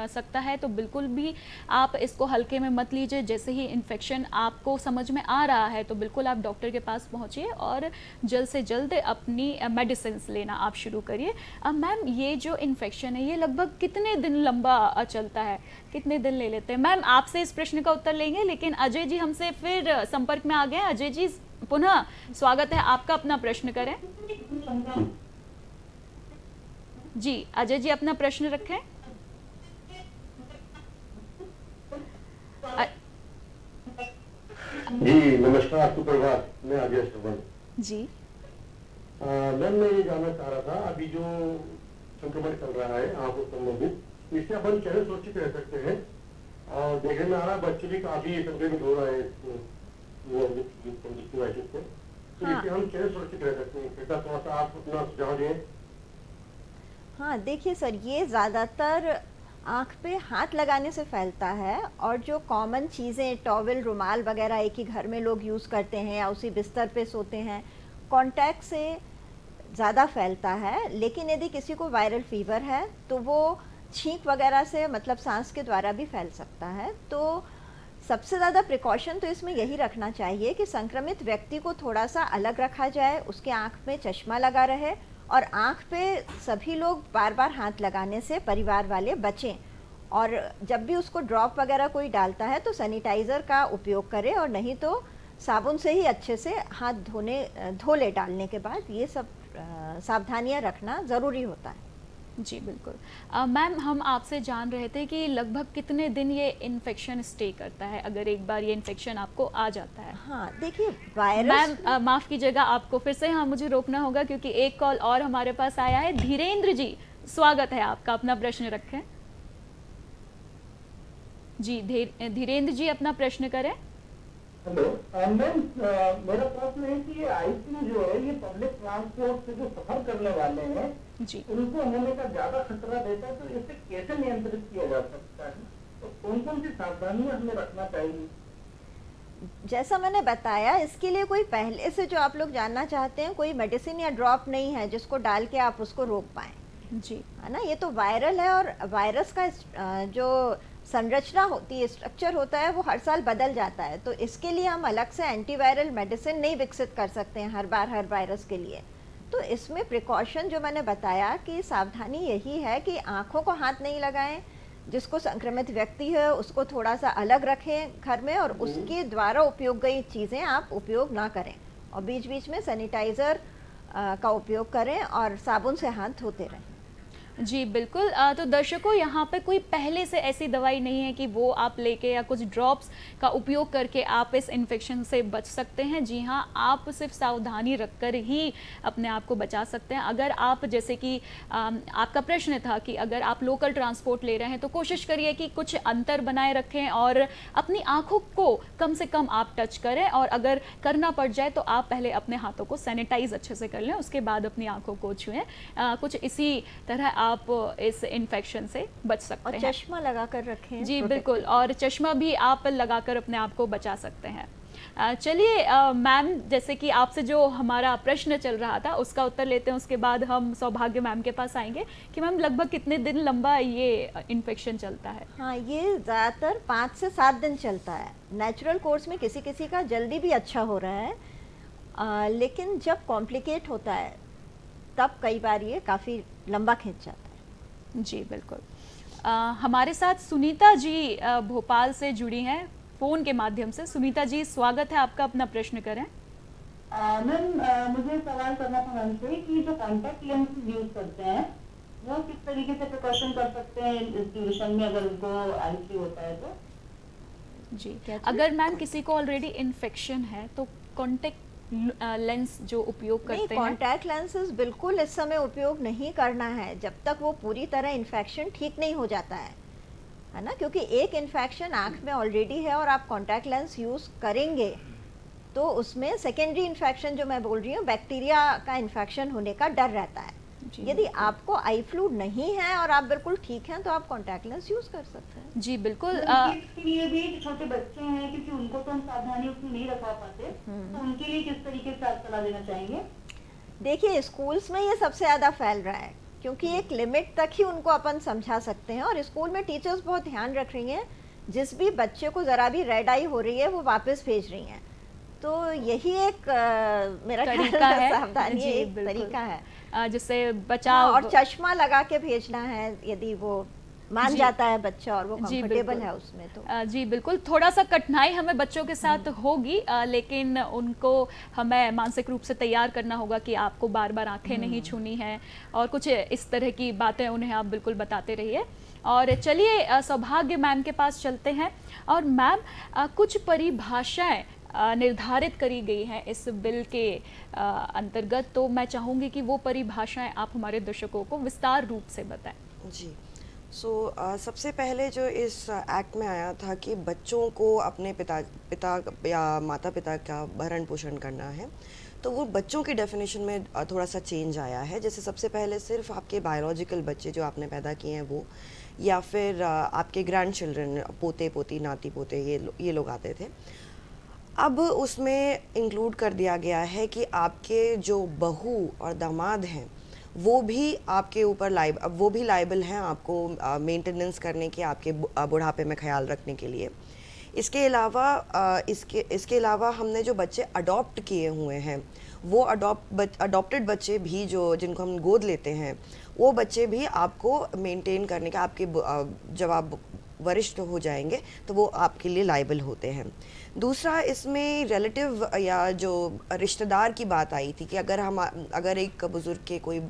सकता है, तो बिल्कुल भी आप इसको हल्के में मत लीजिए। जैसे ही इन्फेक्शन आपको समझ में आ रहा है तो बिल्कुल आप डॉक्टर के पास पहुंचिए और जल्द से जल्द अपनी मेडिसिन लेना आप शुरू करिए। मैम, ये जो इन्फेक्शन है, ये लगभग कितने दिन लंबा चलता है, कितने दिन ले लेते हैं? मैम, आपसे इस प्रश्न का उत्तर लेंगे, लेकिन अजय जी हमसे फिर संपर्क में आ गए हैं। अजय जी, पुनः स्वागत है आपका, अपना प्रश्न करें। जी अजय जी, अपना प्रश्न रखें। जी नमस्कार, सुप्रभात। मैं अजय श्रवण। जी मैम, मैं ये जानना चाह रहा था, अभी जो संक्रमण चल रहा है आंखों संबंधित, इससे अपन कैसे सुरक्षित रह सकते हैं? और देखने में आ रहा है बच्चे भी काफी संक्रमित हो रहे हैं कंजक्टिवाइटिस से, तो हाँ। इससे हम कैसे सुरक्षित रह सकते हैं? इसका थोड़ा सा आप अपना सुझाव दें। हाँ, देखिए सर, ये ज़्यादातर आँख पे हाथ लगाने से फैलता है, और जो कॉमन चीज़ें टॉवल, रुमाल वगैरह एक ही घर में लोग यूज़ करते हैं या उसी बिस्तर पे सोते हैं, कांटेक्ट से ज़्यादा फैलता है। लेकिन यदि किसी को वायरल फीवर है तो वो छींक वगैरह से, मतलब सांस के द्वारा भी फैल सकता है। तो सबसे ज़्यादा प्रिकॉशन तो इसमें यही रखना चाहिए कि संक्रमित व्यक्ति को थोड़ा सा अलग रखा जाए, उसके आँख में चश्मा लगा रहे, और आँख पे सभी लोग बार बार हाथ लगाने से परिवार वाले बचें। और जब भी उसको ड्रॉप वगैरह कोई डालता है तो सैनिटाइज़र का उपयोग करें, और नहीं तो साबुन से ही अच्छे से हाथ धो ले डालने के बाद। ये सब सावधानियां रखना ज़रूरी होता है। जी बिल्कुल। मैम, हम आपसे जान रहे थे कि लगभग कितने दिन ये इन्फेक्शन स्टे करता है अगर एक बार ये इन्फेक्शन आपको आ जाता है? हाँ, देखिए वायरस। मैम माफ़ कीजिएगा, आपको फिर से हाँ मुझे रोकना होगा क्योंकि एक कॉल और हमारे पास आया है। धीरेन्द्र जी, स्वागत है आपका, अपना प्रश्न रखें। जी धीरेन्द्र जी, अपना प्रश्न करें। हेलो मैम, मेरा प्रश्न है कि ये आईसीयू जो है ये पब्लिक ट्रांसपोर्ट से जो सफर करने वाले हैं जी उनको होने का ज्यादा खतरा देता है, तो इसे कैसे नियंत्रित किया जा सकता है? तो कौन कौन सी सावधानियां हमें रखना चाहिए? जैसा मैंने बताया, इसके लिए कोई पहले से, जो आप लोग जानना चाहते हैं, कोई मेडिसिन या ड्रॉप नहीं है जिसको डाल के आप उसको रोक पाएँ, जी, है ना। ये तो वायरल है, और वायरस का जो संरचना होती है, स्ट्रक्चर होता है, वो हर साल बदल जाता है। तो इसके लिए हम अलग से एंटीवायरल मेडिसिन नहीं विकसित कर सकते हैं हर बार हर वायरस के लिए। तो इसमें प्रिकॉशन जो मैंने बताया कि सावधानी यही है कि आँखों को हाथ नहीं लगाएं, जिसको संक्रमित व्यक्ति है उसको थोड़ा सा अलग रखें घर में, और उसके द्वारा उपयोग गई चीज़ें आप उपयोग ना करें, और बीच बीच में सैनिटाइज़र का उपयोग करें और साबुन से हाथ धोते रहें। जी बिल्कुल। तो दर्शकों, यहाँ पे कोई पहले से ऐसी दवाई नहीं है कि वो आप लेके या कुछ ड्रॉप्स का उपयोग करके आप इस इन्फेक्शन से बच सकते हैं। जी हाँ, आप सिर्फ सावधानी रखकर ही अपने आप को बचा सकते हैं। अगर आप, जैसे कि आपका प्रश्न था कि अगर आप लोकल ट्रांसपोर्ट ले रहे हैं तो कोशिश करिए कि कुछ अंतर बनाए रखें और अपनी आँखों को कम से कम आप टच करें, और अगर करना पड़ जाए तो आप पहले अपने हाथों को सैनिटाइज अच्छे से कर लें, उसके बाद अपनी आँखों को छुएं। कुछ इसी तरह आप इस इन्फेक्शन से बच सकते और हैं। चश्मा लगा कर रखें। जी बिल्कुल, और चश्मा भी आप लगाकर अपने आप को बचा सकते हैं। चलिए मैम, जैसे कि आपसे जो हमारा प्रश्न चल रहा था उसका उत्तर लेते हैं, उसके बाद हम सौभाग्य मैम के पास आएंगे कि मैम लगभग कितने दिन लंबा ये इन्फेक्शन चलता है? हाँ, ये ज़्यादातर 5 से 7 दिन चलता है। नेचुरल कोर्स में किसी किसी का जल्दी भी अच्छा हो रहा है, लेकिन जब कॉम्प्लिकेट होता है तब कई बार ये काफ़ी लंबा खिंच जाता है। जी बिल्कुल। हमारे साथ सुनीता जी भोपाल से जुड़ी हैं फ़ोन के माध्यम से। सुनीता जी, स्वागत है आपका, अपना प्रश्न करें। मैम, मुझे सवाल करना था मैम से कि जो कॉन्टैक्ट लेंस यूज करते हैं वो किस तरीके से प्रिकॉशन कर सकते हैं इस ड्यूरेशन में, अगर उनको आईसी होता है तो? जी, अगर मैम किसी को ऑलरेडी इन्फेक्शन है तो कॉन्टैक्ट लेंस जो उपयोग नहीं, करते हैं, कॉन्टैक्ट लेंसेज बिल्कुल इस समय उपयोग नहीं करना है जब तक वो पूरी तरह इन्फेक्शन ठीक नहीं हो जाता है ना। क्योंकि एक इन्फेक्शन आँख में ऑलरेडी है और आप कॉन्टैक्ट लेंस यूज़ करेंगे तो उसमें सेकेंडरी इन्फेक्शन, जो मैं बोल रही हूँ, बैक्टीरिया का इन्फेक्शन होने का डर रहता है। यदि आपको आई फ्लू नहीं है और आप बिल्कुल ठीक हैं तो आप कॉन्टैक्ट लेंस यूज़ कर सकते हैं। जी बिल्कुल। किड्स के लिए भी जो छोटे बच्चे हैं, क्योंकि उनको तो हम सावधानी उतनी नहीं रखा पाते, तो उनके लिए किस तरीके से आप सलाह देना चाहेंगे? देखिए, स्कूल्स में ये सबसे ज़्यादा फैल रहा है क्योंकि एक लिमिट तक ही उनको अपन समझा सकते हैं, और स्कूल में टीचर्स बहुत ध्यान रख रही हैं। जिस भी बच्चे को ज़रा भी रेड आई हो रही है वो वापस भेज रही हैं। तो यही एक मेरा तरीका है, सावधानी जी, एक बिल्कुल। तरीका है जिससे हाँ, बचाव। और चश्मा लगा के भेजना है यदि वो मान जी। जाता है बच्चा और वो जी, कंफर्टेबल बिल्कुल। है उसमें तो। जी बिल्कुल, थोड़ा सा कठिनाई हमें बच्चों के साथ होगी, लेकिन उनको हमें मानसिक रूप से तैयार करना होगा कि आपको बार बार आंखें नहीं छूनी है, और कुछ इस तरह की बातें उन्हें आप बिल्कुल बताते रहिए। और चलिए सौभाग्य मैम के पास चलते हैं। और मैम, कुछ परिभाषाएं निर्धारित करी गई हैं इस बिल के अंतर्गत, तो मैं चाहूँगी कि वो परिभाषाएं आप हमारे दर्शकों को विस्तार रूप से बताएं। जी। सबसे पहले जो इस एक्ट में आया था कि बच्चों को अपने पिता या माता पिता का भरण पोषण करना है, तो वो बच्चों की डेफिनेशन में थोड़ा सा चेंज आया है। जैसे सबसे पहले सिर्फ आपके बायोलॉजिकल बच्चे जो आपने पैदा किए हैं वो, या फिर आपके ग्रैंड चिल्ड्रन, पोते पोती, नाती पोते, ये लोग आते थे। अब उसमें इंक्लूड कर दिया गया है कि आपके जो बहू और दामाद हैं वो भी आपके ऊपर वो भी लाइबल हैं आपको मेंटेनेंस करने के, आपके बुढ़ापे में ख्याल रखने के लिए। इसके अलावा हमने जो बच्चे अडॉप्ट किए हुए हैं वो अडॉप्टेड बच्चे भी जिनको हम गोद लेते हैं, वो बच्चे भी आपको मेंटेन करने का, जब आप वरिष्ठ हो जाएंगे तो वो आपके लिए लाइबल होते हैं। दूसरा, इसमें रिलेटिव या जो रिश्तेदार की बात आई थी कि अगर एक बुज़ुर्ग के कोई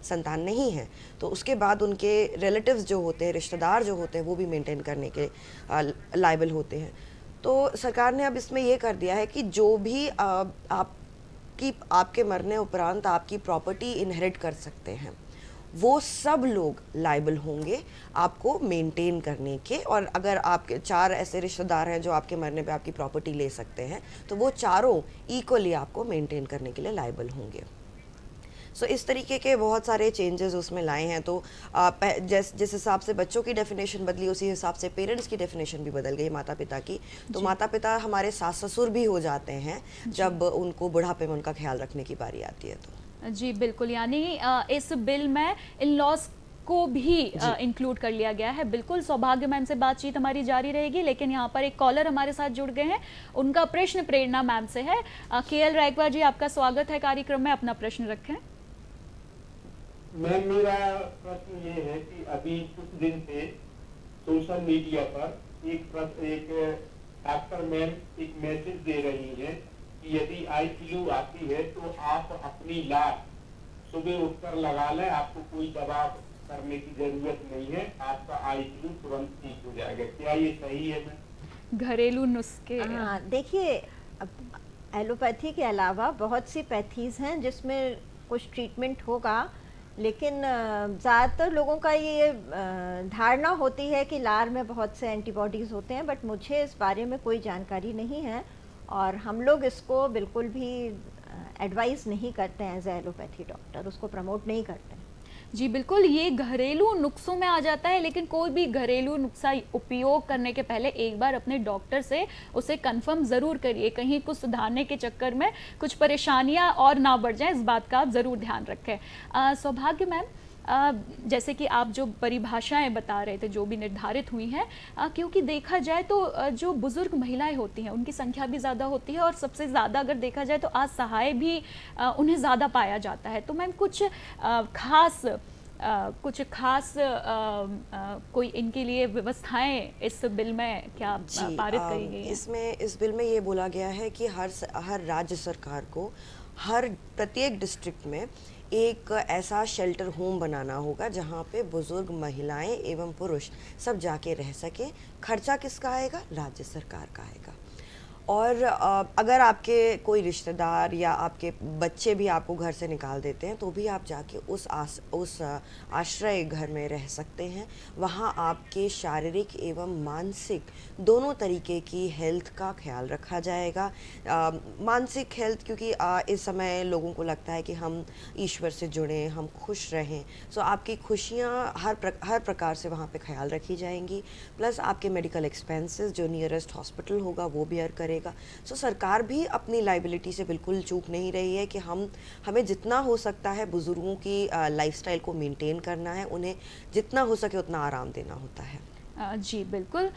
संतान नहीं है तो उसके बाद उनके रिलेटिव्स जो होते हैं, रिश्तेदार जो होते हैं, वो भी मेंटेन करने के लाइबल होते हैं। तो सरकार ने अब इसमें ये कर दिया है कि जो भी आपके मरने उपरांत आपकी प्रॉपर्टी इनहेरिट कर सकते हैं वो सब लोग लाइबल होंगे आपको मेंटेन करने के। और अगर आपके 4 ऐसे रिश्तेदार हैं जो आपके मरने पे आपकी प्रॉपर्टी ले सकते हैं तो वो चारों इक्वली आपको मेंटेन करने के लिए लाइबल होंगे। सो इस तरीके के बहुत सारे चेंजेस उसमें लाए हैं। तो जिस हिसाब से बच्चों की डेफिनेशन बदली, उसी हिसाब से पेरेंट्स की डेफिनेशन भी बदल गई, माता पिता की। तो माता पिता हमारे सास ससुर भी हो जाते हैं जब उनको बुढ़ापे में उनका ख्याल रखने की बारी आती है। तो जी बिल्कुल, यानी इस बिल में इन लॉज को भी इंक्लूड कर लिया गया है। बिल्कुल, सौभाग्य मैम से बातचीत हमारी जारी रहेगी, लेकिन यहाँ पर एक कॉलर हमारे साथ जुड़ गए हैं। उनका प्रश्न प्रेरणा मैम से है। KL रायकवा जी, आपका स्वागत है कार्यक्रम में, अपना प्रश्न रखें। मैम, मेरा प्रश्न ये है कि अभी कुछ दिन से सोशल मीडिया पर एक डॉक्टर मैम एक मैसेज दे रही हैं कि यदि आई फ्लू आती है तो आप अपनी लाश सुबह उठकर लगा लें, आपको कोई दवा करने की जरूरत नहीं है, आपका आई फ्लू तुरंत ठीक हो जाएगा। क्या ये सही है मैम? घरेलू नुस्खे। हाँ, देखिए, एलोपैथी के अलावा बहुत सी पैथीज हैं जिसमें कुछ ट्रीटमेंट होगा, लेकिन ज़्यादातर लोगों का ये धारणा होती है कि लार में बहुत से एंटीबॉडीज़ होते हैं, बट मुझे इस बारे में कोई जानकारी नहीं है और हम लोग इसको बिल्कुल भी एडवाइस नहीं करते हैं। एज ए एलोपैथी डॉक्टर उसको प्रमोट नहीं करते हैं। जी बिल्कुल, ये घरेलू नुस्खों में आ जाता है, लेकिन कोई भी घरेलू नुस्खा उपयोग करने के पहले एक बार अपने डॉक्टर से उसे कंफर्म ज़रूर करिए, कहीं कुछ सुधारने के चक्कर में कुछ परेशानियां और ना बढ़ जाएं, इस बात का आप ज़रूर ध्यान रखें। सौभाग्य मैम, जैसे कि आप जो परिभाषाएं बता रहे थे जो भी निर्धारित हुई हैं, क्योंकि देखा जाए तो जो बुज़ुर्ग महिलाएं होती हैं उनकी संख्या भी ज़्यादा होती है और सबसे ज़्यादा अगर देखा जाए तो असहाय भी उन्हें ज़्यादा पाया जाता है। तो मैम कुछ खास कोई इनके लिए व्यवस्थाएं इस बिल में क्या पारित करी गई हैं? इस बिल में ये बोला गया है कि हर राज्य सरकार को प्रत्येक डिस्ट्रिक्ट में एक ऐसा शेल्टर होम बनाना होगा जहाँ पे बुजुर्ग महिलाएं एवं पुरुष सब जाके रह सके। खर्चा किसका आएगा? राज्य सरकार का आएगा। और अगर आपके कोई रिश्तेदार या आपके बच्चे भी आपको घर से निकाल देते हैं तो भी आप जाके उस आश्रय घर में रह सकते हैं। वहाँ आपके शारीरिक एवं मानसिक दोनों तरीके की हेल्थ का ख्याल रखा जाएगा। मानसिक हेल्थ, क्योंकि इस समय लोगों को लगता है कि हम ईश्वर से जुड़ें, हम खुश रहें, सो आपकी खुशियाँ हर प्रकार से वहाँ पे ख्याल रखी जाएंगी। प्लस आपके मेडिकल एक्सपेंसेस जो नियरेस्ट हॉस्पिटल होगा वो बेयर करेगा। सो सरकार भी अपनी लाइबिलिटी से बिल्कुल चूक नहीं रही है कि हमें जितना हो सकता है बुजुर्गों की लाइफस्टाइल को मेंटेन करना है, उन्हें जितना हो सके उतना आराम देना होता है। जी बिल्कुल,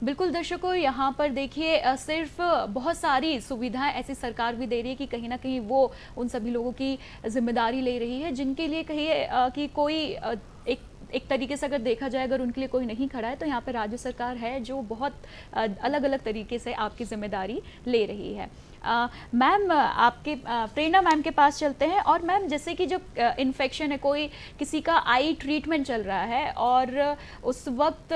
बिल्कुल दर्शकों, यहाँ पर देखिए सिर्फ बहुत सारी सुविधाएं ऐसी सरकार भी दे रही है कि कहीं ना कहीं वो उन सभी लोगों की जिम्मेदारी ले रही है जिनके लिए कहिए कि कोई एक तरीके से अगर देखा जाए, अगर उनके लिए कोई नहीं खड़ा है तो यहाँ पर राज्य सरकार है जो बहुत अलग अलग तरीके से आपकी जिम्मेदारी ले रही है। मैम, आपके प्रेरणा मैम के पास चलते हैं। और मैम, जैसे कि जब इन्फेक्शन है, कोई किसी का आई ट्रीटमेंट चल रहा है और उस वक्त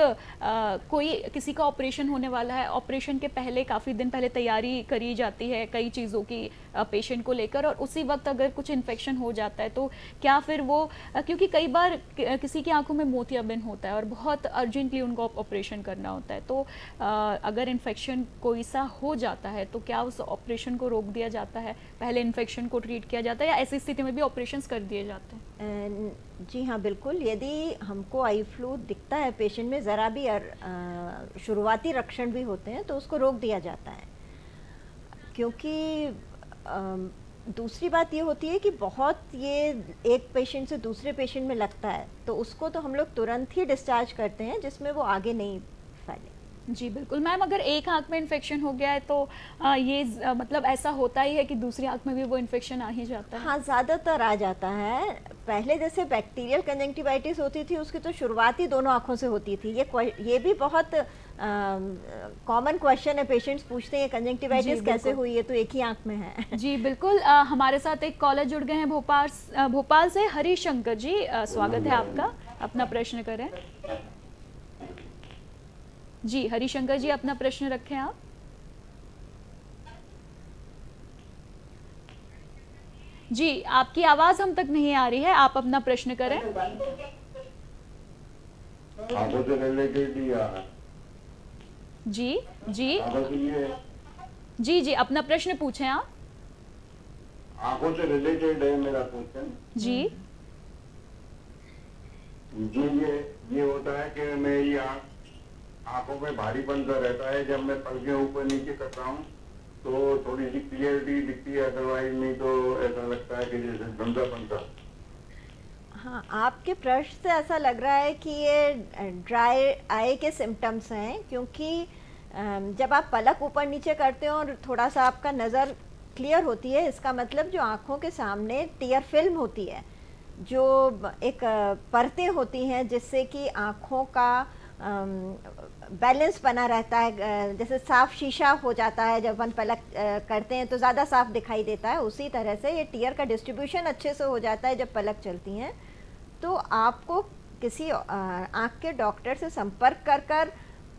कोई किसी का ऑपरेशन होने वाला है, ऑपरेशन के पहले काफ़ी दिन पहले तैयारी करी जाती है कई चीज़ों की पेशेंट को लेकर, और उसी वक्त अगर कुछ इन्फेक्शन हो जाता है तो क्या फिर वो, क्योंकि कई बार किसी की आंखों में मोतियाबिंद होता है और बहुत अर्जेंटली उनको ऑपरेशन करना होता है, तो अगर इन्फेक्शन कोई सा हो जाता है तो क्या उस ऑपरेशन ऑपरेशन को रोक दिया जाता है, पहले इन्फेक्शन को ट्रीट किया जाता है, या ऐसी स्थिति में भी ऑपरेशंस कर दिए जाते हैं? जी हाँ, बिल्कुल। यदि हमको आई फ्लू दिखता है पेशेंट में, ज़रा भी शुरुआती लक्षण भी होते हैं, तो उसको रोक दिया जाता है। क्योंकि दूसरी बात ये होती है कि बहुत ये एक पेशेंट से दूसरे पेशेंट में लगता है, तो उसको तो हम लोग तुरंत ही डिस्चार्ज करते हैं, जिसमें वो आगे नहीं फैले। जी बिल्कुल मैम, अगर एक आंख में इन्फेक्शन हो गया है तो मतलब ऐसा होता ही है कि दूसरी आंख में भी वो इन्फेक्शन आ ही जाता है? हाँ, ज़्यादातर आ जाता है। पहले जैसे बैक्टीरियल कंजंक्टिवाइटिस होती थी, उसकी तो शुरुआत ही दोनों आँखों से होती थी। ये भी बहुत कॉमन क्वेश्चन है, पेशेंट्स पूछते हैं कंजंक्टिवाइटिस कैसे हुई है, तो एक ही आँख में है। जी बिल्कुल। हमारे साथ एक कॉलर जुड़ गए हैं भोपाल से। हरिशंकर जी, स्वागत है आपका, अपना प्रश्न करें। जी हरिशंकर जी, अपना प्रश्न रखें आप। जी आपकी आवाज हम तक नहीं आ रही है, आप अपना प्रश्न करें। आंखों से रिलेटेड या जी जी आंखों से ये जी जी अपना प्रश्न पूछें आप। आंखों से रिलेटेड है मेरा क्वेश्चन। जी जी ये होता है कि मेरी आंखों में भारीपन सा रहता है, जब मैं पलकें ऊपर नीचे करता हूँ तो थोड़ी सी क्लियरिटी दिखती है, अदरवाइज नहीं तो ऐसा लगता है कि जैसे धुंधलापन सा। हाँ, आपके प्रश्न से ऐसा लग रहा है कि ये ड्राई आई के सिम्टम्स हैं, क्योंकि जब आप पलक ऊपर नीचे करते हो और थोड़ा सा आपका नज़र क्लियर होती है, इसका मतलब जो आँखों के सामने टीयर फिल्म होती है, जो एक परतें होती हैं जिससे कि आँखों का बैलेंस बना रहता है। जैसे साफ शीशा हो जाता है जब अपन पलक करते हैं तो ज़्यादा साफ दिखाई देता है, उसी तरह से ये टीयर का डिस्ट्रीब्यूशन अच्छे से हो जाता है जब पलक चलती हैं। तो आपको किसी आँख के डॉक्टर से संपर्क कर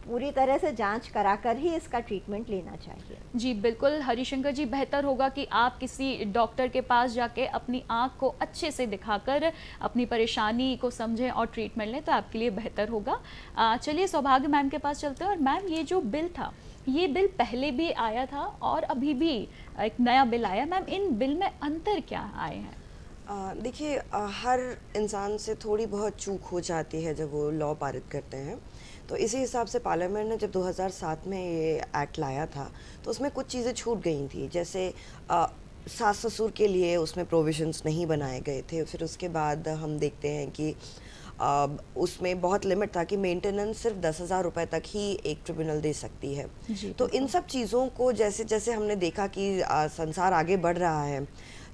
पूरी तरह से जांच कराकर ही इसका ट्रीटमेंट लेना चाहिए। जी बिल्कुल हरिशंकर जी, बेहतर होगा कि आप किसी डॉक्टर के पास जाके अपनी आँख को अच्छे से दिखाकर अपनी परेशानी को समझें और ट्रीटमेंट लें, तो आपके लिए बेहतर होगा। चलिए सौभाग्य मैम के पास चलते हैं। और मैम, ये जो बिल था, ये बिल पहले भी आया था और अभी भी एक नया बिल आया। मैम, इन बिल में अंतर क्या आए हैं? देखिए, हर इंसान से थोड़ी बहुत चूक हो जाती है जब वो लॉ पारित करते हैं, तो इसी हिसाब से पार्लियामेंट ने जब 2007 में ये एक्ट लाया था तो उसमें कुछ चीज़ें छूट गई थी। जैसे सास ससुर के लिए उसमें प्रोविजंस नहीं बनाए गए थे। फिर उसके बाद हम देखते हैं कि उसमें बहुत लिमिट था कि मेंटेनेंस सिर्फ 10,000 रुपये तक ही एक ट्रिब्यूनल दे सकती है। तो इन सब चीज़ों को जैसे जैसे हमने देखा कि संसार आगे बढ़ रहा है,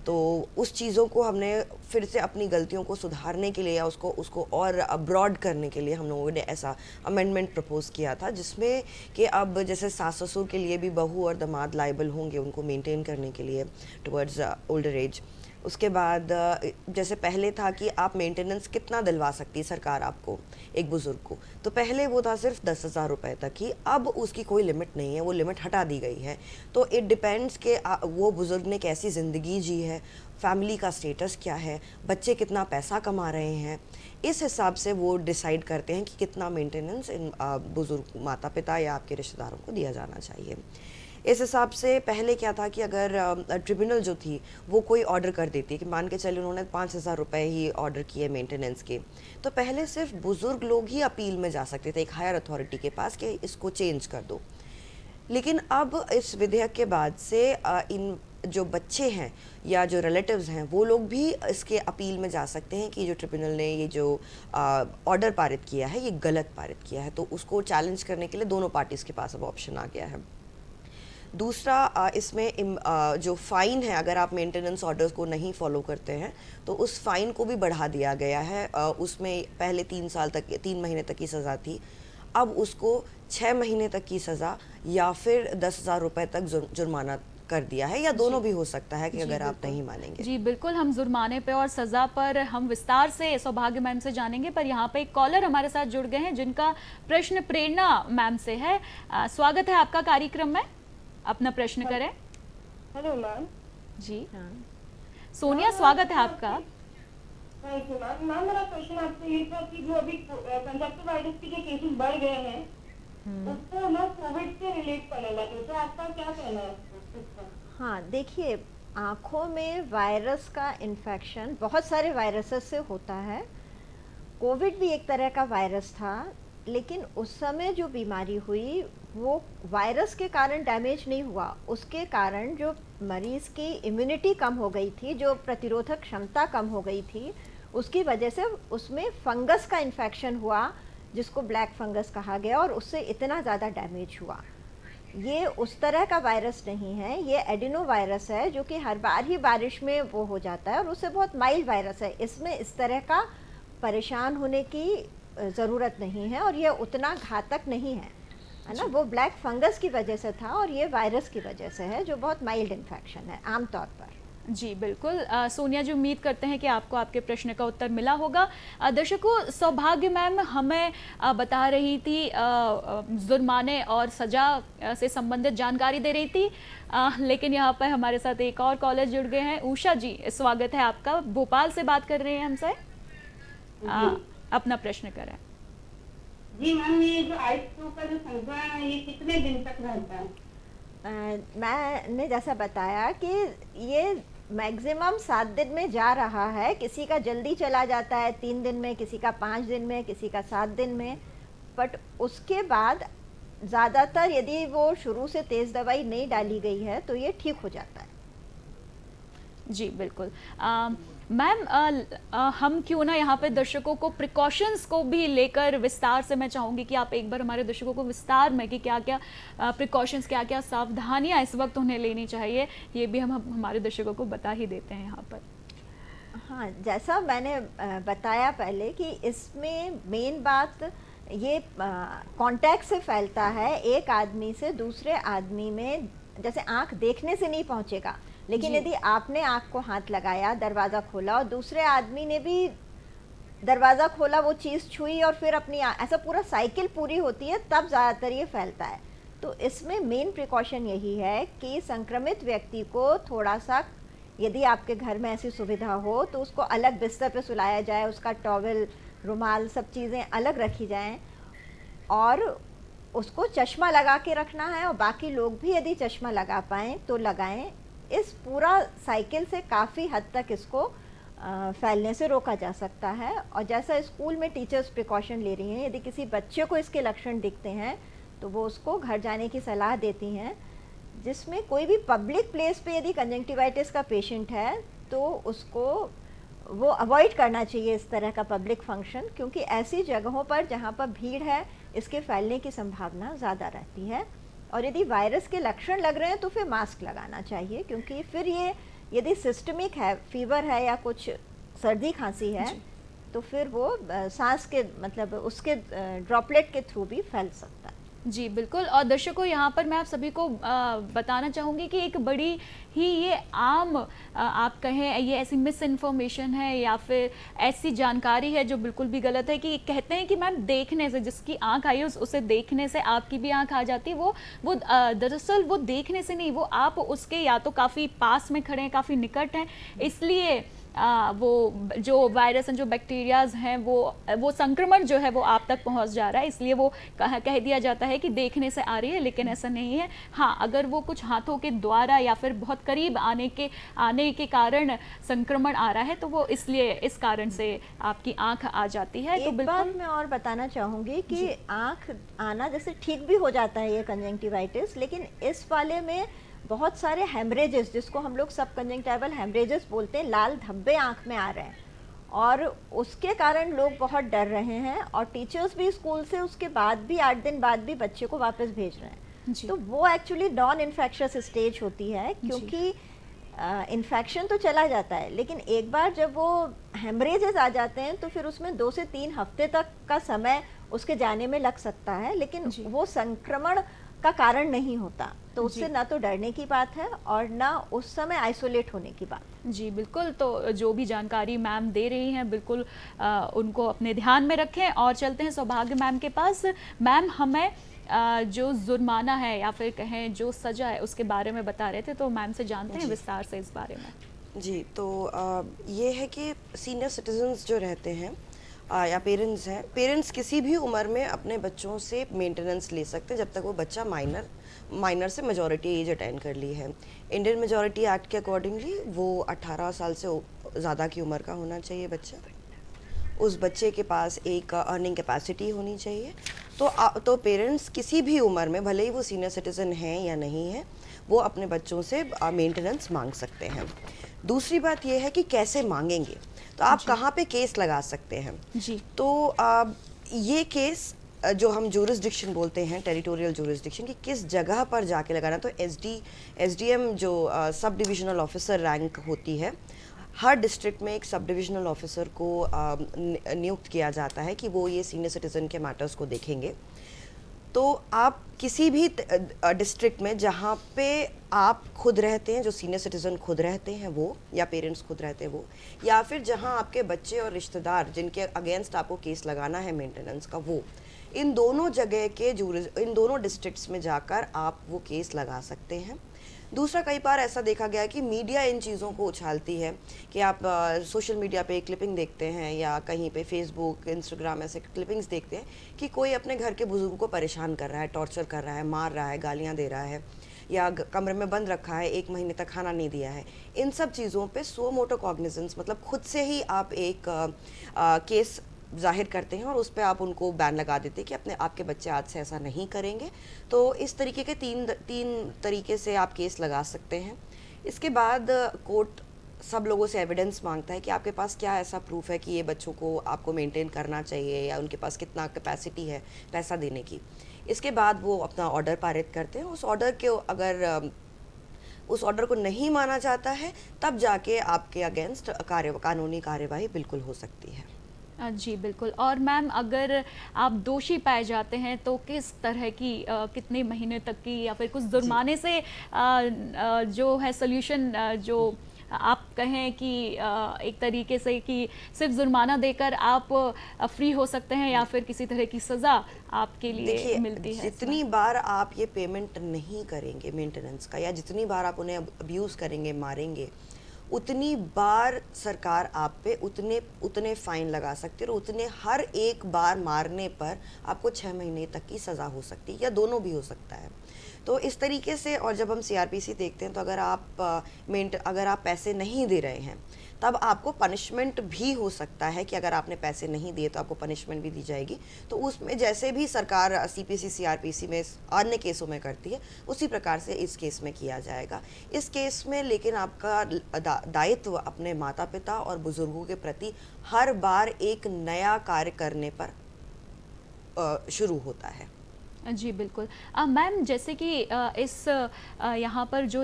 तो उस चीज़ों को हमने फिर से अपनी गलतियों को सुधारने के लिए या उसको और ब्रॉड करने के लिए हम लोगों ने ऐसा अमेंडमेंट प्रपोज किया था, जिसमें कि अब जैसे सास ससुर के लिए भी बहू और दामाद लाइबल होंगे उनको मेंटेन करने के लिए टुवर्ड्स ओल्डर एज। उसके बाद जैसे पहले था कि आप मेंटेनेंस कितना दिलवा सकती है सरकार आपको एक बुज़ुर्ग को, तो पहले वो था सिर्फ 10,000 रुपये तक ही। अब उसकी कोई लिमिट नहीं है, वो लिमिट हटा दी गई है। तो इट डिपेंड्स कि वो बुज़ुर्ग ने कैसी ज़िंदगी जी है, फैमिली का स्टेटस क्या है, बच्चे कितना पैसा कमा रहे हैं, इस हिसाब से वो डिसाइड करते हैं कि कितना मेंटेनेंस इन बुज़ुर्ग माता पिता या आपके रिश्तेदारों को दिया जाना चाहिए। इस हिसाब से पहले क्या था कि अगर ट्रिब्यूनल जो थी वो कोई ऑर्डर कर देती है कि मान के चलिए उन्होंने 5,000 रुपये ही ऑर्डर किए मेंटेनेंस के, तो पहले सिर्फ बुज़ुर्ग लोग ही अपील में जा सकते थे एक हायर अथॉरिटी के पास कि इसको चेंज कर दो। लेकिन अब इस विधेयक के बाद से इन जो बच्चे हैं या जो रिलेटिव्स हैं वो लोग भी इसके अपील में जा सकते हैं कि जो ट्रिब्यूनल ने ये जो ऑर्डर पारित किया है ये गलत पारित किया है, तो उसको चैलेंज करने के लिए दोनों पार्टीज़ के पास अब ऑप्शन आ गया है। दूसरा, इसमें जो फ़ाइन है, अगर आप मेंटेनेंस ऑर्डर्स को नहीं फॉलो करते हैं तो उस फ़ाइन को भी बढ़ा दिया गया है। उसमें पहले 3 महीने तक की सज़ा थी, अब उसको 6 महीने तक की सज़ा या फिर 10,000 रुपये तक जुर्माना कर दिया है, या दोनों भी हो सकता है कि अगर आप नहीं मानेंगे। जी बिल्कुल, हम जुर्माने पे और सज़ा पर हम विस्तार से सौभाग्य मैम से जानेंगे, पर यहाँ पे एक कॉलर हमारे साथ जुड़ गए हैं जिनका प्रश्न प्रेरणा मैम से है। स्वागत है आपका कार्यक्रम में, अपना प्रश्न करें। Hello ma'am. जी सोनिया, स्वागत है आपका। Thank you ma'am. मैम, मेरा क्वेश्चन आपसे ये था कि जो अभी कंजक्टिवाइटिस के जो केसेस बढ़ गए हैं उसको लोग कोविड से रिलेट करने लगे, तो आपका क्या कहना है? हाँ, देखिए, आँखों में वायरस का इन्फेक्शन बहुत सारे वायरसेस से होता है। कोविड भी एक तरह का वायरस था, लेकिन उस समय जो बीमारी हुई वो वायरस के कारण डैमेज नहीं हुआ, उसके कारण जो मरीज़ की इम्यूनिटी कम हो गई थी, जो प्रतिरोधक क्षमता कम हो गई थी, उसकी वजह से उसमें फंगस का इन्फेक्शन हुआ, जिसको ब्लैक फंगस कहा गया, और उससे इतना ज़्यादा डैमेज हुआ। ये उस तरह का वायरस नहीं है, ये एडिनो वायरस है, जो कि हर बार ही बारिश में वो हो जाता है, और उससे बहुत माइल्ड वायरस है। इसमें इस तरह का परेशान होने की ज़रूरत नहीं है, और ये उतना घातक नहीं है ना। वो ब्लैक फंगस की वजह से था, और ये वायरस की वजह से है, जो बहुत माइल्ड इन्फेक्शन है आमतौर पर। जी बिल्कुल। सोनिया जी, उम्मीद करते हैं कि आपको आपके प्रश्न का उत्तर मिला होगा। दर्शकों, सौभाग्य मैम हमें बता रही थी, जुर्माने और सज़ा से संबंधित जानकारी दे रही थी, लेकिन यहाँ पर हमारे साथ एक और कॉलर जुड़ गए हैं। उषा जी, स्वागत है आपका, भोपाल से बात कर रहे हैं हमसे। अपना प्रश्न करें। जी मैम, ये जो आइस फ्लू का जो संक्रमण है ये कितने दिन तक रहता है? मैंने जैसा बताया कि ये मैक्सिमम 7 दिन में जा रहा है। किसी का जल्दी चला जाता है 3 दिन में, किसी का 5 दिन में, किसी का 7 दिन में, बट उसके बाद ज़्यादातर यदि वो शुरू से तेज़ दवाई नहीं डाली गई है तो ये ठीक हो जाता है। जी बिल्कुल। मैम, हम क्यों ना यहाँ पे दर्शकों को प्रिकॉशंस को भी लेकर विस्तार से, मैं चाहूँगी कि आप एक बार हमारे दर्शकों को विस्तार में कि क्या क्या प्रिकॉशंस, क्या क्या सावधानियाँ इस वक्त उन्हें लेनी चाहिए, ये भी हम हमारे दर्शकों को बता ही देते हैं यहाँ पर। हाँ, जैसा मैंने बताया पहले कि इसमें मेन बात ये कांटेक्ट से फैलता है, एक आदमी से दूसरे आदमी में। जैसे आँख देखने से नहीं पहुँचेगा, लेकिन यदि आपने आँख को हाथ लगाया, दरवाज़ा खोला, और दूसरे आदमी ने भी दरवाज़ा खोला, वो चीज़ छुई, और फिर अपनी ऐसा पूरा साइकिल पूरी होती है, तब ज़्यादातर ये फैलता है। तो इसमें मेन प्रिकॉशन यही है कि संक्रमित व्यक्ति को थोड़ा सा, यदि आपके घर में ऐसी सुविधा हो, तो उसको अलग बिस्तर पे सुलाया जाए, उसका टॉवल, रुमाल, सब चीज़ें अलग रखी जाएं, और उसको चश्मा लगा के रखना है, और बाकी लोग भी यदि चश्मा लगा पाएँ तो लगाएं। इस पूरा साइकिल से काफ़ी हद तक इसको फैलने से रोका जा सकता है। और जैसा स्कूल में टीचर्स प्रिकॉशन ले रही हैं, यदि किसी बच्चे को इसके लक्षण दिखते हैं तो वो उसको घर जाने की सलाह देती हैं। जिसमें कोई भी पब्लिक प्लेस पे यदि कंजंक्टिवाइटिस का पेशेंट है तो उसको वो अवॉइड करना चाहिए इस तरह का पब्लिक फंक्शन, क्योंकि ऐसी जगहों पर जहाँ पर भीड़ है इसके फैलने की संभावना ज़्यादा रहती है। और यदि वायरस के लक्षण लग रहे हैं तो फिर मास्क लगाना चाहिए, क्योंकि फिर ये यदि सिस्टमिक है, फीवर है या कुछ सर्दी खांसी है, तो फिर वो सांस के मतलब उसके ड्रॉपलेट के थ्रू भी फैल सकता है। जी बिल्कुल। और दर्शकों, यहाँ पर मैं आप सभी को बताना चाहूँगी कि एक बड़ी ही ये आम आप कहें ये ऐसी मिस इन्फॉर्मेशन है या फिर ऐसी जानकारी है जो बिल्कुल भी गलत है कि कहते हैं कि मैम देखने से, जिसकी आंख आई है उसे देखने से आपकी भी आंख आ जाती है। वो दरअसल वो देखने से नहीं, वो आप उसके या तो काफ़ी पास में खड़े हैं, काफ़ी निकट हैं, इसलिए वो जो वायरस जो बैक्टीरियाज हैं वो संक्रमण जो है वो आप तक पहुंच जा रहा है, इसलिए वो कह दिया जाता है कि देखने से आ रही है, लेकिन ऐसा नहीं है। हाँ, अगर वो कुछ हाथों के द्वारा या फिर बहुत करीब आने के कारण संक्रमण आ रहा है तो वो इसलिए इस कारण से आपकी आंख आ जाती है। एक तो बिल्कुल बात मैं और बताना चाहूँगी कि आंख आना जैसे ठीक भी हो जाता है ये कंजंक्टिवाइटिस, लेकिन इस वाले में बहुत सारे हेमरेजेस, जिसको हम लोग सब कंजंक्टिवल हेमरेजेस बोलते हैं, लाल धब्बे आंख में आ रहे हैं, और उसके कारण लोग बहुत डर रहे हैं, और टीचर्स भी स्कूल से उसके बाद भी 8 दिन बाद भी बच्चे को वापस भेज रहे हैं। तो वो एक्चुअली नॉन इन्फेक्शियस स्टेज होती है, क्योंकि इन्फेक्शन तो चला जाता है, लेकिन एक बार जब वो हेमरेजेस आ जाते हैं तो फिर उसमें 2 से 3 हफ्ते तक का समय उसके जाने में लग सकता है, लेकिन वो संक्रमण का कारण नहीं होता। तो उससे ना तो डरने की बात है और ना उस समय आइसोलेट होने की बात। जी बिल्कुल। तो जो भी जानकारी मैम दे रही हैं बिल्कुल उनको अपने ध्यान में रखें। और चलते हैं सौभाग्य मैम के पास। मैम, हमें जो जुर्माना है या फिर कहें जो सज़ा है उसके बारे में बता रहे थे, तो मैम से जानते हैं विस्तार से इस बारे में। जी, तो ये है कि सीनियर सिटीजन्स जो रहते हैं या पेरेंट्स हैं, पेरेंट्स किसी भी उम्र में अपने बच्चों से मेंटेनेंस ले सकते हैं जब तक वो बच्चा माइनर से मेजॉरिटी एज अटेंड कर ली है। इंडियन मेजॉरिटी एक्ट के अकॉर्डिंगली वो 18 साल से ज़्यादा की उम्र का होना चाहिए बच्चा। उस बच्चे के पास एक अर्निंग कैपेसिटी होनी चाहिए। तो पेरेंट्स किसी भी उम्र में, भले ही वो सीनियर सिटीज़न हैं या नहीं है, वो अपने बच्चों से मेंटेनेंस मांग सकते हैं। दूसरी बात ये है कि कैसे मांगेंगे, तो आप कहाँ पे केस लगा सकते हैं जी। तो ये केस जो हम जुरिस्डिक्शन बोलते हैं, टेरिटोरियल जुरिस्डिक्शन, कि किस जगह पर जाके लगाना, तो एसडीएम जो सब डिविजनल ऑफिसर रैंक होती है, हर डिस्ट्रिक्ट में एक सब डिविजनल ऑफिसर को नियुक्त किया जाता है कि वो ये सीनियर सिटीज़न के मैटर्स को देखेंगे। तो आप किसी भी डिस्ट्रिक्ट में जहाँ पे आप खुद रहते हैं, जो सीनियर सिटीज़न खुद रहते हैं वो, या पेरेंट्स खुद रहते हैं वो, या फिर जहाँ आपके बच्चे और रिश्तेदार जिनके अगेंस्ट आपको केस लगाना है मेंटेनेंस का, वो, इन दोनों जगह के इन दोनों डिस्ट्रिक्ट्स में जाकर आप वो केस लगा सकते हैं। दूसरा, कई बार ऐसा देखा गया है कि मीडिया इन चीज़ों को उछालती है कि आप सोशल मीडिया पे क्लिपिंग देखते हैं या कहीं पे फेसबुक, इंस्टाग्राम, ऐसे क्लिपिंग्स देखते हैं कि कोई अपने घर के बुजुर्ग को परेशान कर रहा है, टॉर्चर कर रहा है, मार रहा है, गालियाँ दे रहा है, या कमरे में बंद रखा है, 1 महीने तक खाना नहीं दिया है। इन सब चीज़ों पे सो मोटो कॉग्निजेंस, मतलब खुद से ही आप एक केस जाहिर करते हैं और उस पर आप उनको बैन लगा देते हैं कि आपके बच्चे आज से ऐसा नहीं करेंगे। तो इस तरीके के तीन तरीके से आप केस लगा सकते हैं। इसके बाद कोर्ट सब लोगों से एविडेंस मांगता है कि आपके पास क्या ऐसा प्रूफ है कि ये बच्चों को आपको मेंटेन करना चाहिए, या उनके पास कितना कैपेसिटी है पैसा देने की। इसके बाद वो अपना ऑर्डर पारित करते हैं। उस ऑर्डर के अगर उस ऑर्डर को नहीं माना जाता है, तब जाके आपके अगेंस्ट कानूनी कार्यवाही बिल्कुल हो सकती है। जी बिल्कुल। और मैम, अगर आप दोषी पाए जाते हैं तो किस तरह की कितने महीने तक की, या फिर कुछ जुर्माने से जो है सोल्यूशन, जो आप कहें कि एक तरीके से कि सिर्फ जुर्माना देकर आप फ्री हो सकते हैं, या फिर किसी तरह की सज़ा आपके लिए मिलती है? जितनी बार आप ये पेमेंट नहीं करेंगे मेंटेनेंस का, या जितनी बार आप उन्हें अब्यूज़ करेंगे, मारेंगे, उतनी बार सरकार आप पे उतने फाइन लगा सकती है, और उतने हर एक बार मारने पर आपको 6 महीने तक की सज़ा हो सकती है, या दोनों भी हो सकता है। तो इस तरीके से, और जब हम सीआरपीसी देखते हैं तो अगर आप पैसे नहीं दे रहे हैं, तब आपको पनिशमेंट भी हो सकता है कि अगर आपने पैसे नहीं दिए तो आपको पनिशमेंट भी दी जाएगी। तो उसमें जैसे भी सरकार सीपीसी सीआरपीसी में अन्य केसों में करती है, उसी प्रकार से इस केस में किया जाएगा। इस केस में लेकिन आपका दायित्व अपने माता पिता और बुजुर्गों के प्रति हर बार एक नया कार्य करने पर शुरू होता है। जी बिल्कुल। मैम, जैसे कि इस यहाँ पर जो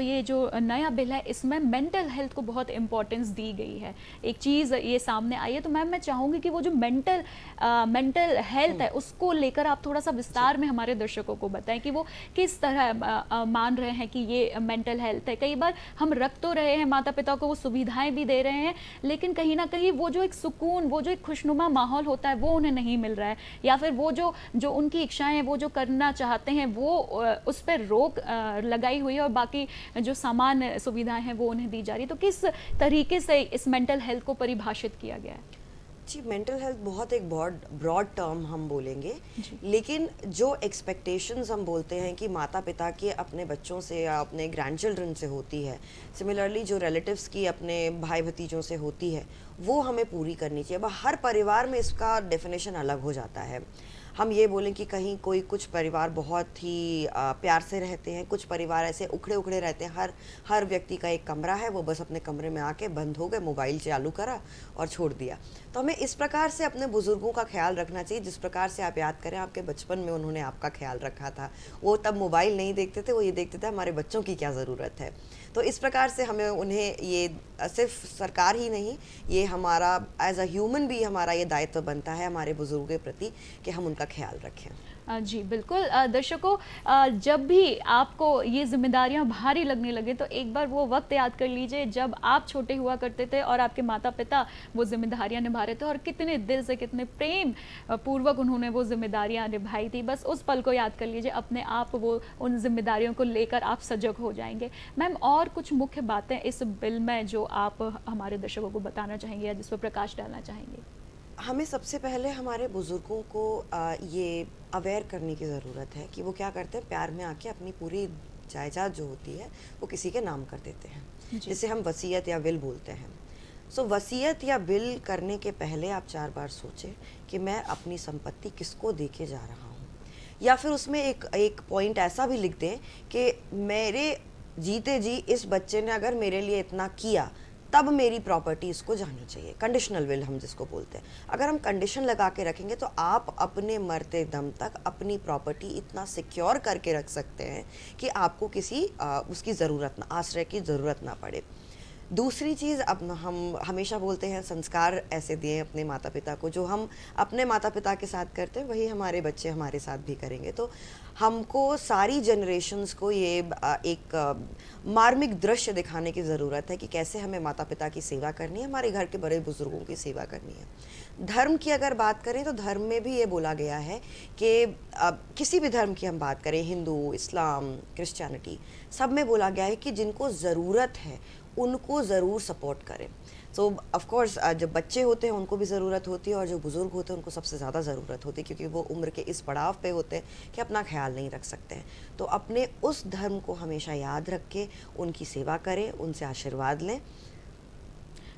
नया बिल है, इसमें मेंटल हेल्थ को बहुत इम्पोर्टेंस दी गई है। एक चीज़ ये सामने आई है, तो मैम मैं चाहूँगी कि वो जो मेंटल हेल्थ है, उसको लेकर आप थोड़ा सा विस्तार में हमारे दर्शकों को बताएं कि वो किस तरह मान रहे हैं कि ये मेंटल हेल्थ है। कई बार हम रख तो रहे हैं माता पिता को, वो सुविधाएँ भी दे रहे हैं, लेकिन कहीं ना कहीं वो जो एक सुकून, वो जो एक खुशनुमा माहौल होता है, वो उन्हें नहीं मिल रहा है, या फिर वो जो उनकी इच्छाएँ हैं, वो जो करना चाहते हैं, वो उस पर रोक लगाई हुई है, और बाकी जो सामान्य सुविधाएं हैं वो उन्हें दी जा रही है। तो किस तरीके से इस मेंटल हेल्थ को परिभाषित किया गया है? जी, मेंटल हेल्थ बहुत एक ब्रॉड टर्म हम बोलेंगे, लेकिन जो एक्सपेक्टेशंस हम बोलते हैं कि माता पिता की अपने बच्चों से या अपने ग्रैंड चिल्ड्रन से होती है, सिमिलरली जो रिलेटिव्स की अपने भाई भतीजों से होती है, वो हमें पूरी करनी चाहिए। अब हर परिवार में इसका डेफिनेशन अलग हो जाता है। हम ये बोलें कि कहीं कुछ परिवार बहुत ही प्यार से रहते हैं, कुछ परिवार ऐसे उखड़े रहते हैं, हर व्यक्ति का एक कमरा है, वो बस अपने कमरे में आके बंद हो गए, मोबाइल चालू करा और छोड़ दिया। तो हमें इस प्रकार से अपने बुजुर्गों का ख्याल रखना चाहिए, जिस प्रकार से आप याद करें आपके बचपन में उन्होंने आपका ख्याल रखा था। वो तब मोबाइल नहीं देखते थे, वो ये देखते थे हमारे बच्चों की क्या ज़रूरत है। तो इस प्रकार से हमें उन्हें, ये सिर्फ सरकार ही नहीं, ये हमारा एज अ ह्यूमन भी हमारा ये दायित्व बनता है हमारे बुजुर्गों के प्रति कि हम उनका ख्याल रखें। जी बिल्कुल। दर्शकों, जब भी आपको ये जिम्मेदारियां भारी लगने लगे, तो एक बार वो वक्त याद कर लीजिए जब आप छोटे हुआ करते थे और आपके माता पिता वो जिम्मेदारियां निभा रहे थे, और कितने दिल से, कितने प्रेम पूर्वक उन्होंने वो जिम्मेदारियां निभाई थी। बस उस पल को याद कर लीजिए, अपने आप वो उन जिम्मेदारियों को लेकर आप सजग हो जाएंगे। मैम, और कुछ मुख्य बातें इस बिल में जो आप हमारे दर्शकों को बताना चाहेंगे, या जिस पर प्रकाश डालना चाहेंगे? हमें सबसे पहले हमारे बुज़ुर्गों को ये अवेयर करने की ज़रूरत है कि वो क्या करते हैं, प्यार में आके अपनी पूरी जायदाद जो होती है वो किसी के नाम कर देते हैं, जिसे हम वसीयत या विल बोलते हैं। सो वसीयत या विल करने के पहले आप 4 बार सोचें कि मैं अपनी संपत्ति किसको दे के जा रहा हूँ, या फिर उसमें एक पॉइंट ऐसा भी लिख दें कि मेरे जीते जी इस बच्चे ने अगर मेरे लिए इतना किया तब मेरी प्रॉपर्टी इसको जानी चाहिए। कंडीशनल विल हम जिसको बोलते हैं। अगर हम कंडीशन लगा के रखेंगे तो आप अपने मरते दम तक अपनी प्रॉपर्टी इतना सिक्योर करके रख सकते हैं कि आपको किसी उसकी ज़रूरत ना, आश्रय की ज़रूरत ना पड़े। दूसरी चीज़, अब हम हमेशा बोलते हैं संस्कार ऐसे दिए अपने माता पिता को, जो हम अपने माता पिता के साथ करते हैं वही हमारे बच्चे हमारे साथ भी करेंगे। तो हमको सारी जनरेशन्स को ये एक मार्मिक दृश्य दिखाने की ज़रूरत है कि कैसे हमें माता पिता की सेवा करनी है, हमारे घर के बड़े बुज़ुर्गों की सेवा करनी है। धर्म की अगर बात करें तो धर्म में भी ये बोला गया है कि किसी भी धर्म की हम बात करें, हिंदू, इस्लाम, क्रिश्चियनिटी, सब में बोला गया है कि जिनको ज़रूरत है उनको ज़रूर सपोर्ट करें। सो ऑफ कोर्स जब बच्चे होते हैं उनको भी ज़रूरत होती है, और जो बुज़ुर्ग होते हैं उनको सबसे ज़्यादा ज़रूरत होती है, क्योंकि वो उम्र के इस पड़ाव पे होते हैं कि अपना ख्याल नहीं रख सकते हैं। तो अपने उस धर्म को हमेशा याद रख के उनकी सेवा करें, उनसे आशीर्वाद लें।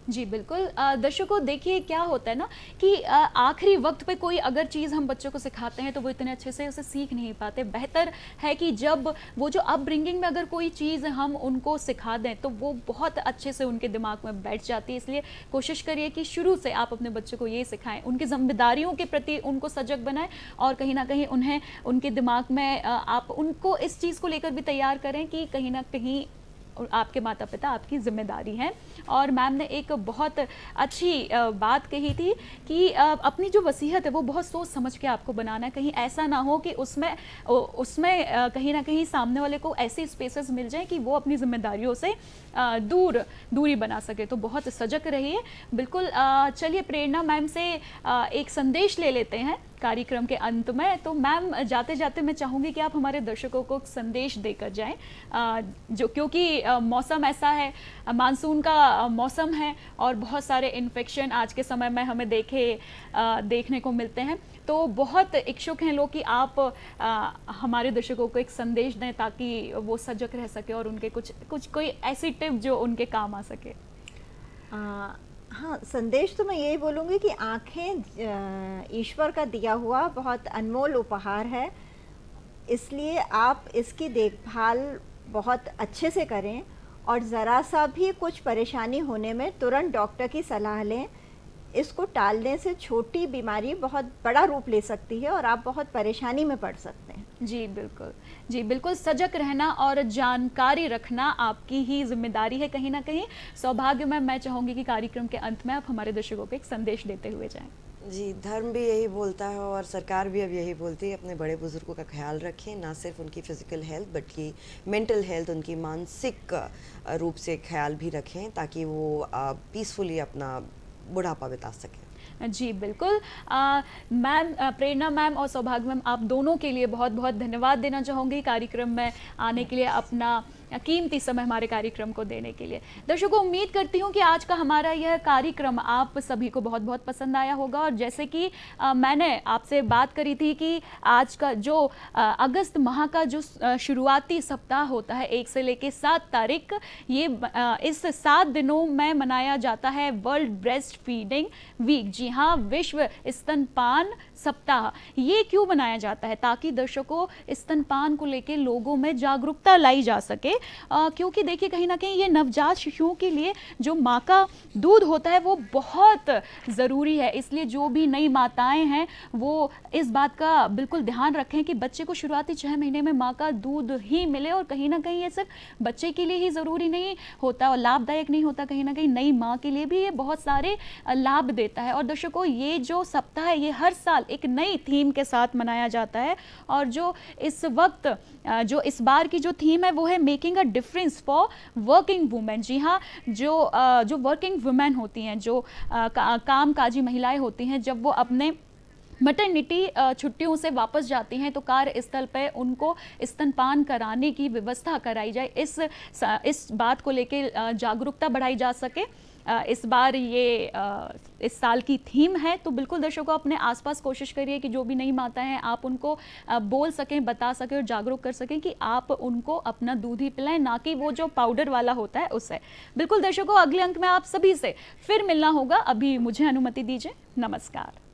जी बिल्कुल। दर्शकों देखिए क्या होता है ना कि आखिरी वक्त पे कोई अगर चीज़ हम बच्चों को सिखाते हैं तो वो इतने अच्छे से उसे सीख नहीं पाते। बेहतर है कि जब वो जो अपब्रिंगिंग में अगर कोई चीज़ हम उनको सिखा दें तो वो बहुत अच्छे से उनके दिमाग में बैठ जाती है। इसलिए कोशिश करिए कि शुरू से आप अपने बच्चों को ये सिखाएं, उनकी जिम्मेदारियों के प्रति उनको सजग बनाएं, और कहीं ना कहीं उन्हें उनके दिमाग में आप उनको इस चीज़ को लेकर भी तैयार करें कि कहीं ना कहीं आपके माता पिता आपकी जिम्मेदारी हैं। और मैम ने एक बहुत अच्छी बात कही थी कि अपनी जो वसीयत है वो बहुत सोच समझ के आपको बनाना है। कहीं ऐसा ना हो कि उसमें कहीं ना कहीं सामने वाले को ऐसे स्पेसेस मिल जाए कि वो अपनी जिम्मेदारियों से दूरी बना सके। तो बहुत सजग रहिए। बिल्कुल। चलिए प्रेरणा मैम से एक संदेश ले लेते हैं कार्यक्रम के अंत में। तो मैम जाते जाते मैं चाहूँगी कि आप हमारे दर्शकों को देखकर देकर जाएं, जो क्योंकि मौसम ऐसा है, मानसून का मौसम है और बहुत सारे इन्फेक्शन आज के समय में हमें देखने को मिलते हैं। तो बहुत इच्छुक हैं लोग कि आप हमारे दर्शकों को एक संदेश दें ताकि वो सजग रह सके और उनके कुछ कोई ऐसी टिप जो उनके काम आ सके। हाँ, संदेश तो मैं यही बोलूँगी कि आँखें ईश्वर का दिया हुआ बहुत अनमोल उपहार है, इसलिए आप इसकी देखभाल बहुत अच्छे से करें, और ज़रा सा भी कुछ परेशानी होने में तुरंत डॉक्टर की सलाह लें। इसको टालने से छोटी बीमारी बहुत बड़ा रूप ले सकती है और आप बहुत परेशानी में पड़ सकते हैं। जी बिल्कुल। जी बिल्कुल, सजग रहना और जानकारी रखना आपकी ही जिम्मेदारी है कहीं ना कहीं। सौभाग्य में मैं चाहूँगी कि कार्यक्रम के अंत में आप हमारे दर्शकों को एक संदेश देते हुए जाएं। जी, धर्म भी यही बोलता है और सरकार भी अब यही बोलती है, अपने बड़े बुजुर्गों का ख्याल रखें, ना सिर्फ उनकी फिजिकल हेल्थ बल्कि मेंटल हेल्थ, उनकी मानसिक रूप से ख्याल भी रखें ताकि वो पीसफुली अपना बुढ़ापा बिता सकें। जी बिल्कुल। मैम, प्रेरणा मैम और सौभाग्य मैम, आप दोनों के लिए बहुत बहुत धन्यवाद देना चाहूँगी कार्यक्रम में आने के लिए, अपना कीमती समय हमारे कार्यक्रम को देने के लिए। दर्शकों, उम्मीद करती हूँ कि आज का हमारा यह कार्यक्रम आप सभी को बहुत बहुत पसंद आया होगा। और जैसे कि मैंने आपसे बात करी थी कि आज का जो अगस्त माह का जो शुरुआती सप्ताह होता है 1 से लेकर 7 तारीख, ये इस 7 दिनों में मनाया जाता है वर्ल्ड ब्रेस्ट फीडिंग वीक। जी हाँ, विश्व स्तनपान सप्ताह। ये क्यों मनाया जाता है? ताकि दर्शकों स्तनपान को लेकर लोगों में जागरूकता लाई जा सके, क्योंकि देखिए कहीं ना कहीं ये नवजात शिशुओं के लिए जो माँ का दूध होता है वो बहुत ज़रूरी है। इसलिए जो भी नई माताएं हैं वो इस बात का बिल्कुल ध्यान रखें कि बच्चे को शुरुआती 6 महीने में माँ का दूध ही मिले। और कहीं ना कहीं ये सिर्फ बच्चे के लिए ही ज़रूरी नहीं होता और लाभदायक नहीं होता, कहीं ना कहीं नई माँ के लिए भी ये बहुत सारे लाभ देता है। और दर्शकों, ये जो सप्ताह है ये हर साल एक नई थीम के साथ मनाया जाता है, और जो इस वक्त जो इस बार की जो थीम है वो है making a difference for working women. जी हाँ, जो वर्किंग वुमेन होती हैं, जो कामकाजी महिलाएं होती हैं, जब वो अपने मैटरनिटी छुट्टियों से वापस जाती हैं तो कार्यस्थल पर उनको स्तनपान कराने की व्यवस्था कराई जाए। इस बात को लेकर जागरूकता बढ़ाई जा सके। इस बार ये इस साल की थीम है, तो बिल्कुल दर्शकों अपने आसपास कोशिश करिए कि जो भी नई माता हैं आप उनको बोल सकें, बता सकें और जागरूक कर सकें कि आप उनको अपना दूध ही पिलाएं, ना कि वो जो पाउडर वाला होता है उससे। बिल्कुल दर्शकों, अगले अंक में आप सभी से फिर मिलना होगा। अभी मुझे अनुमति दीजिए, नमस्कार।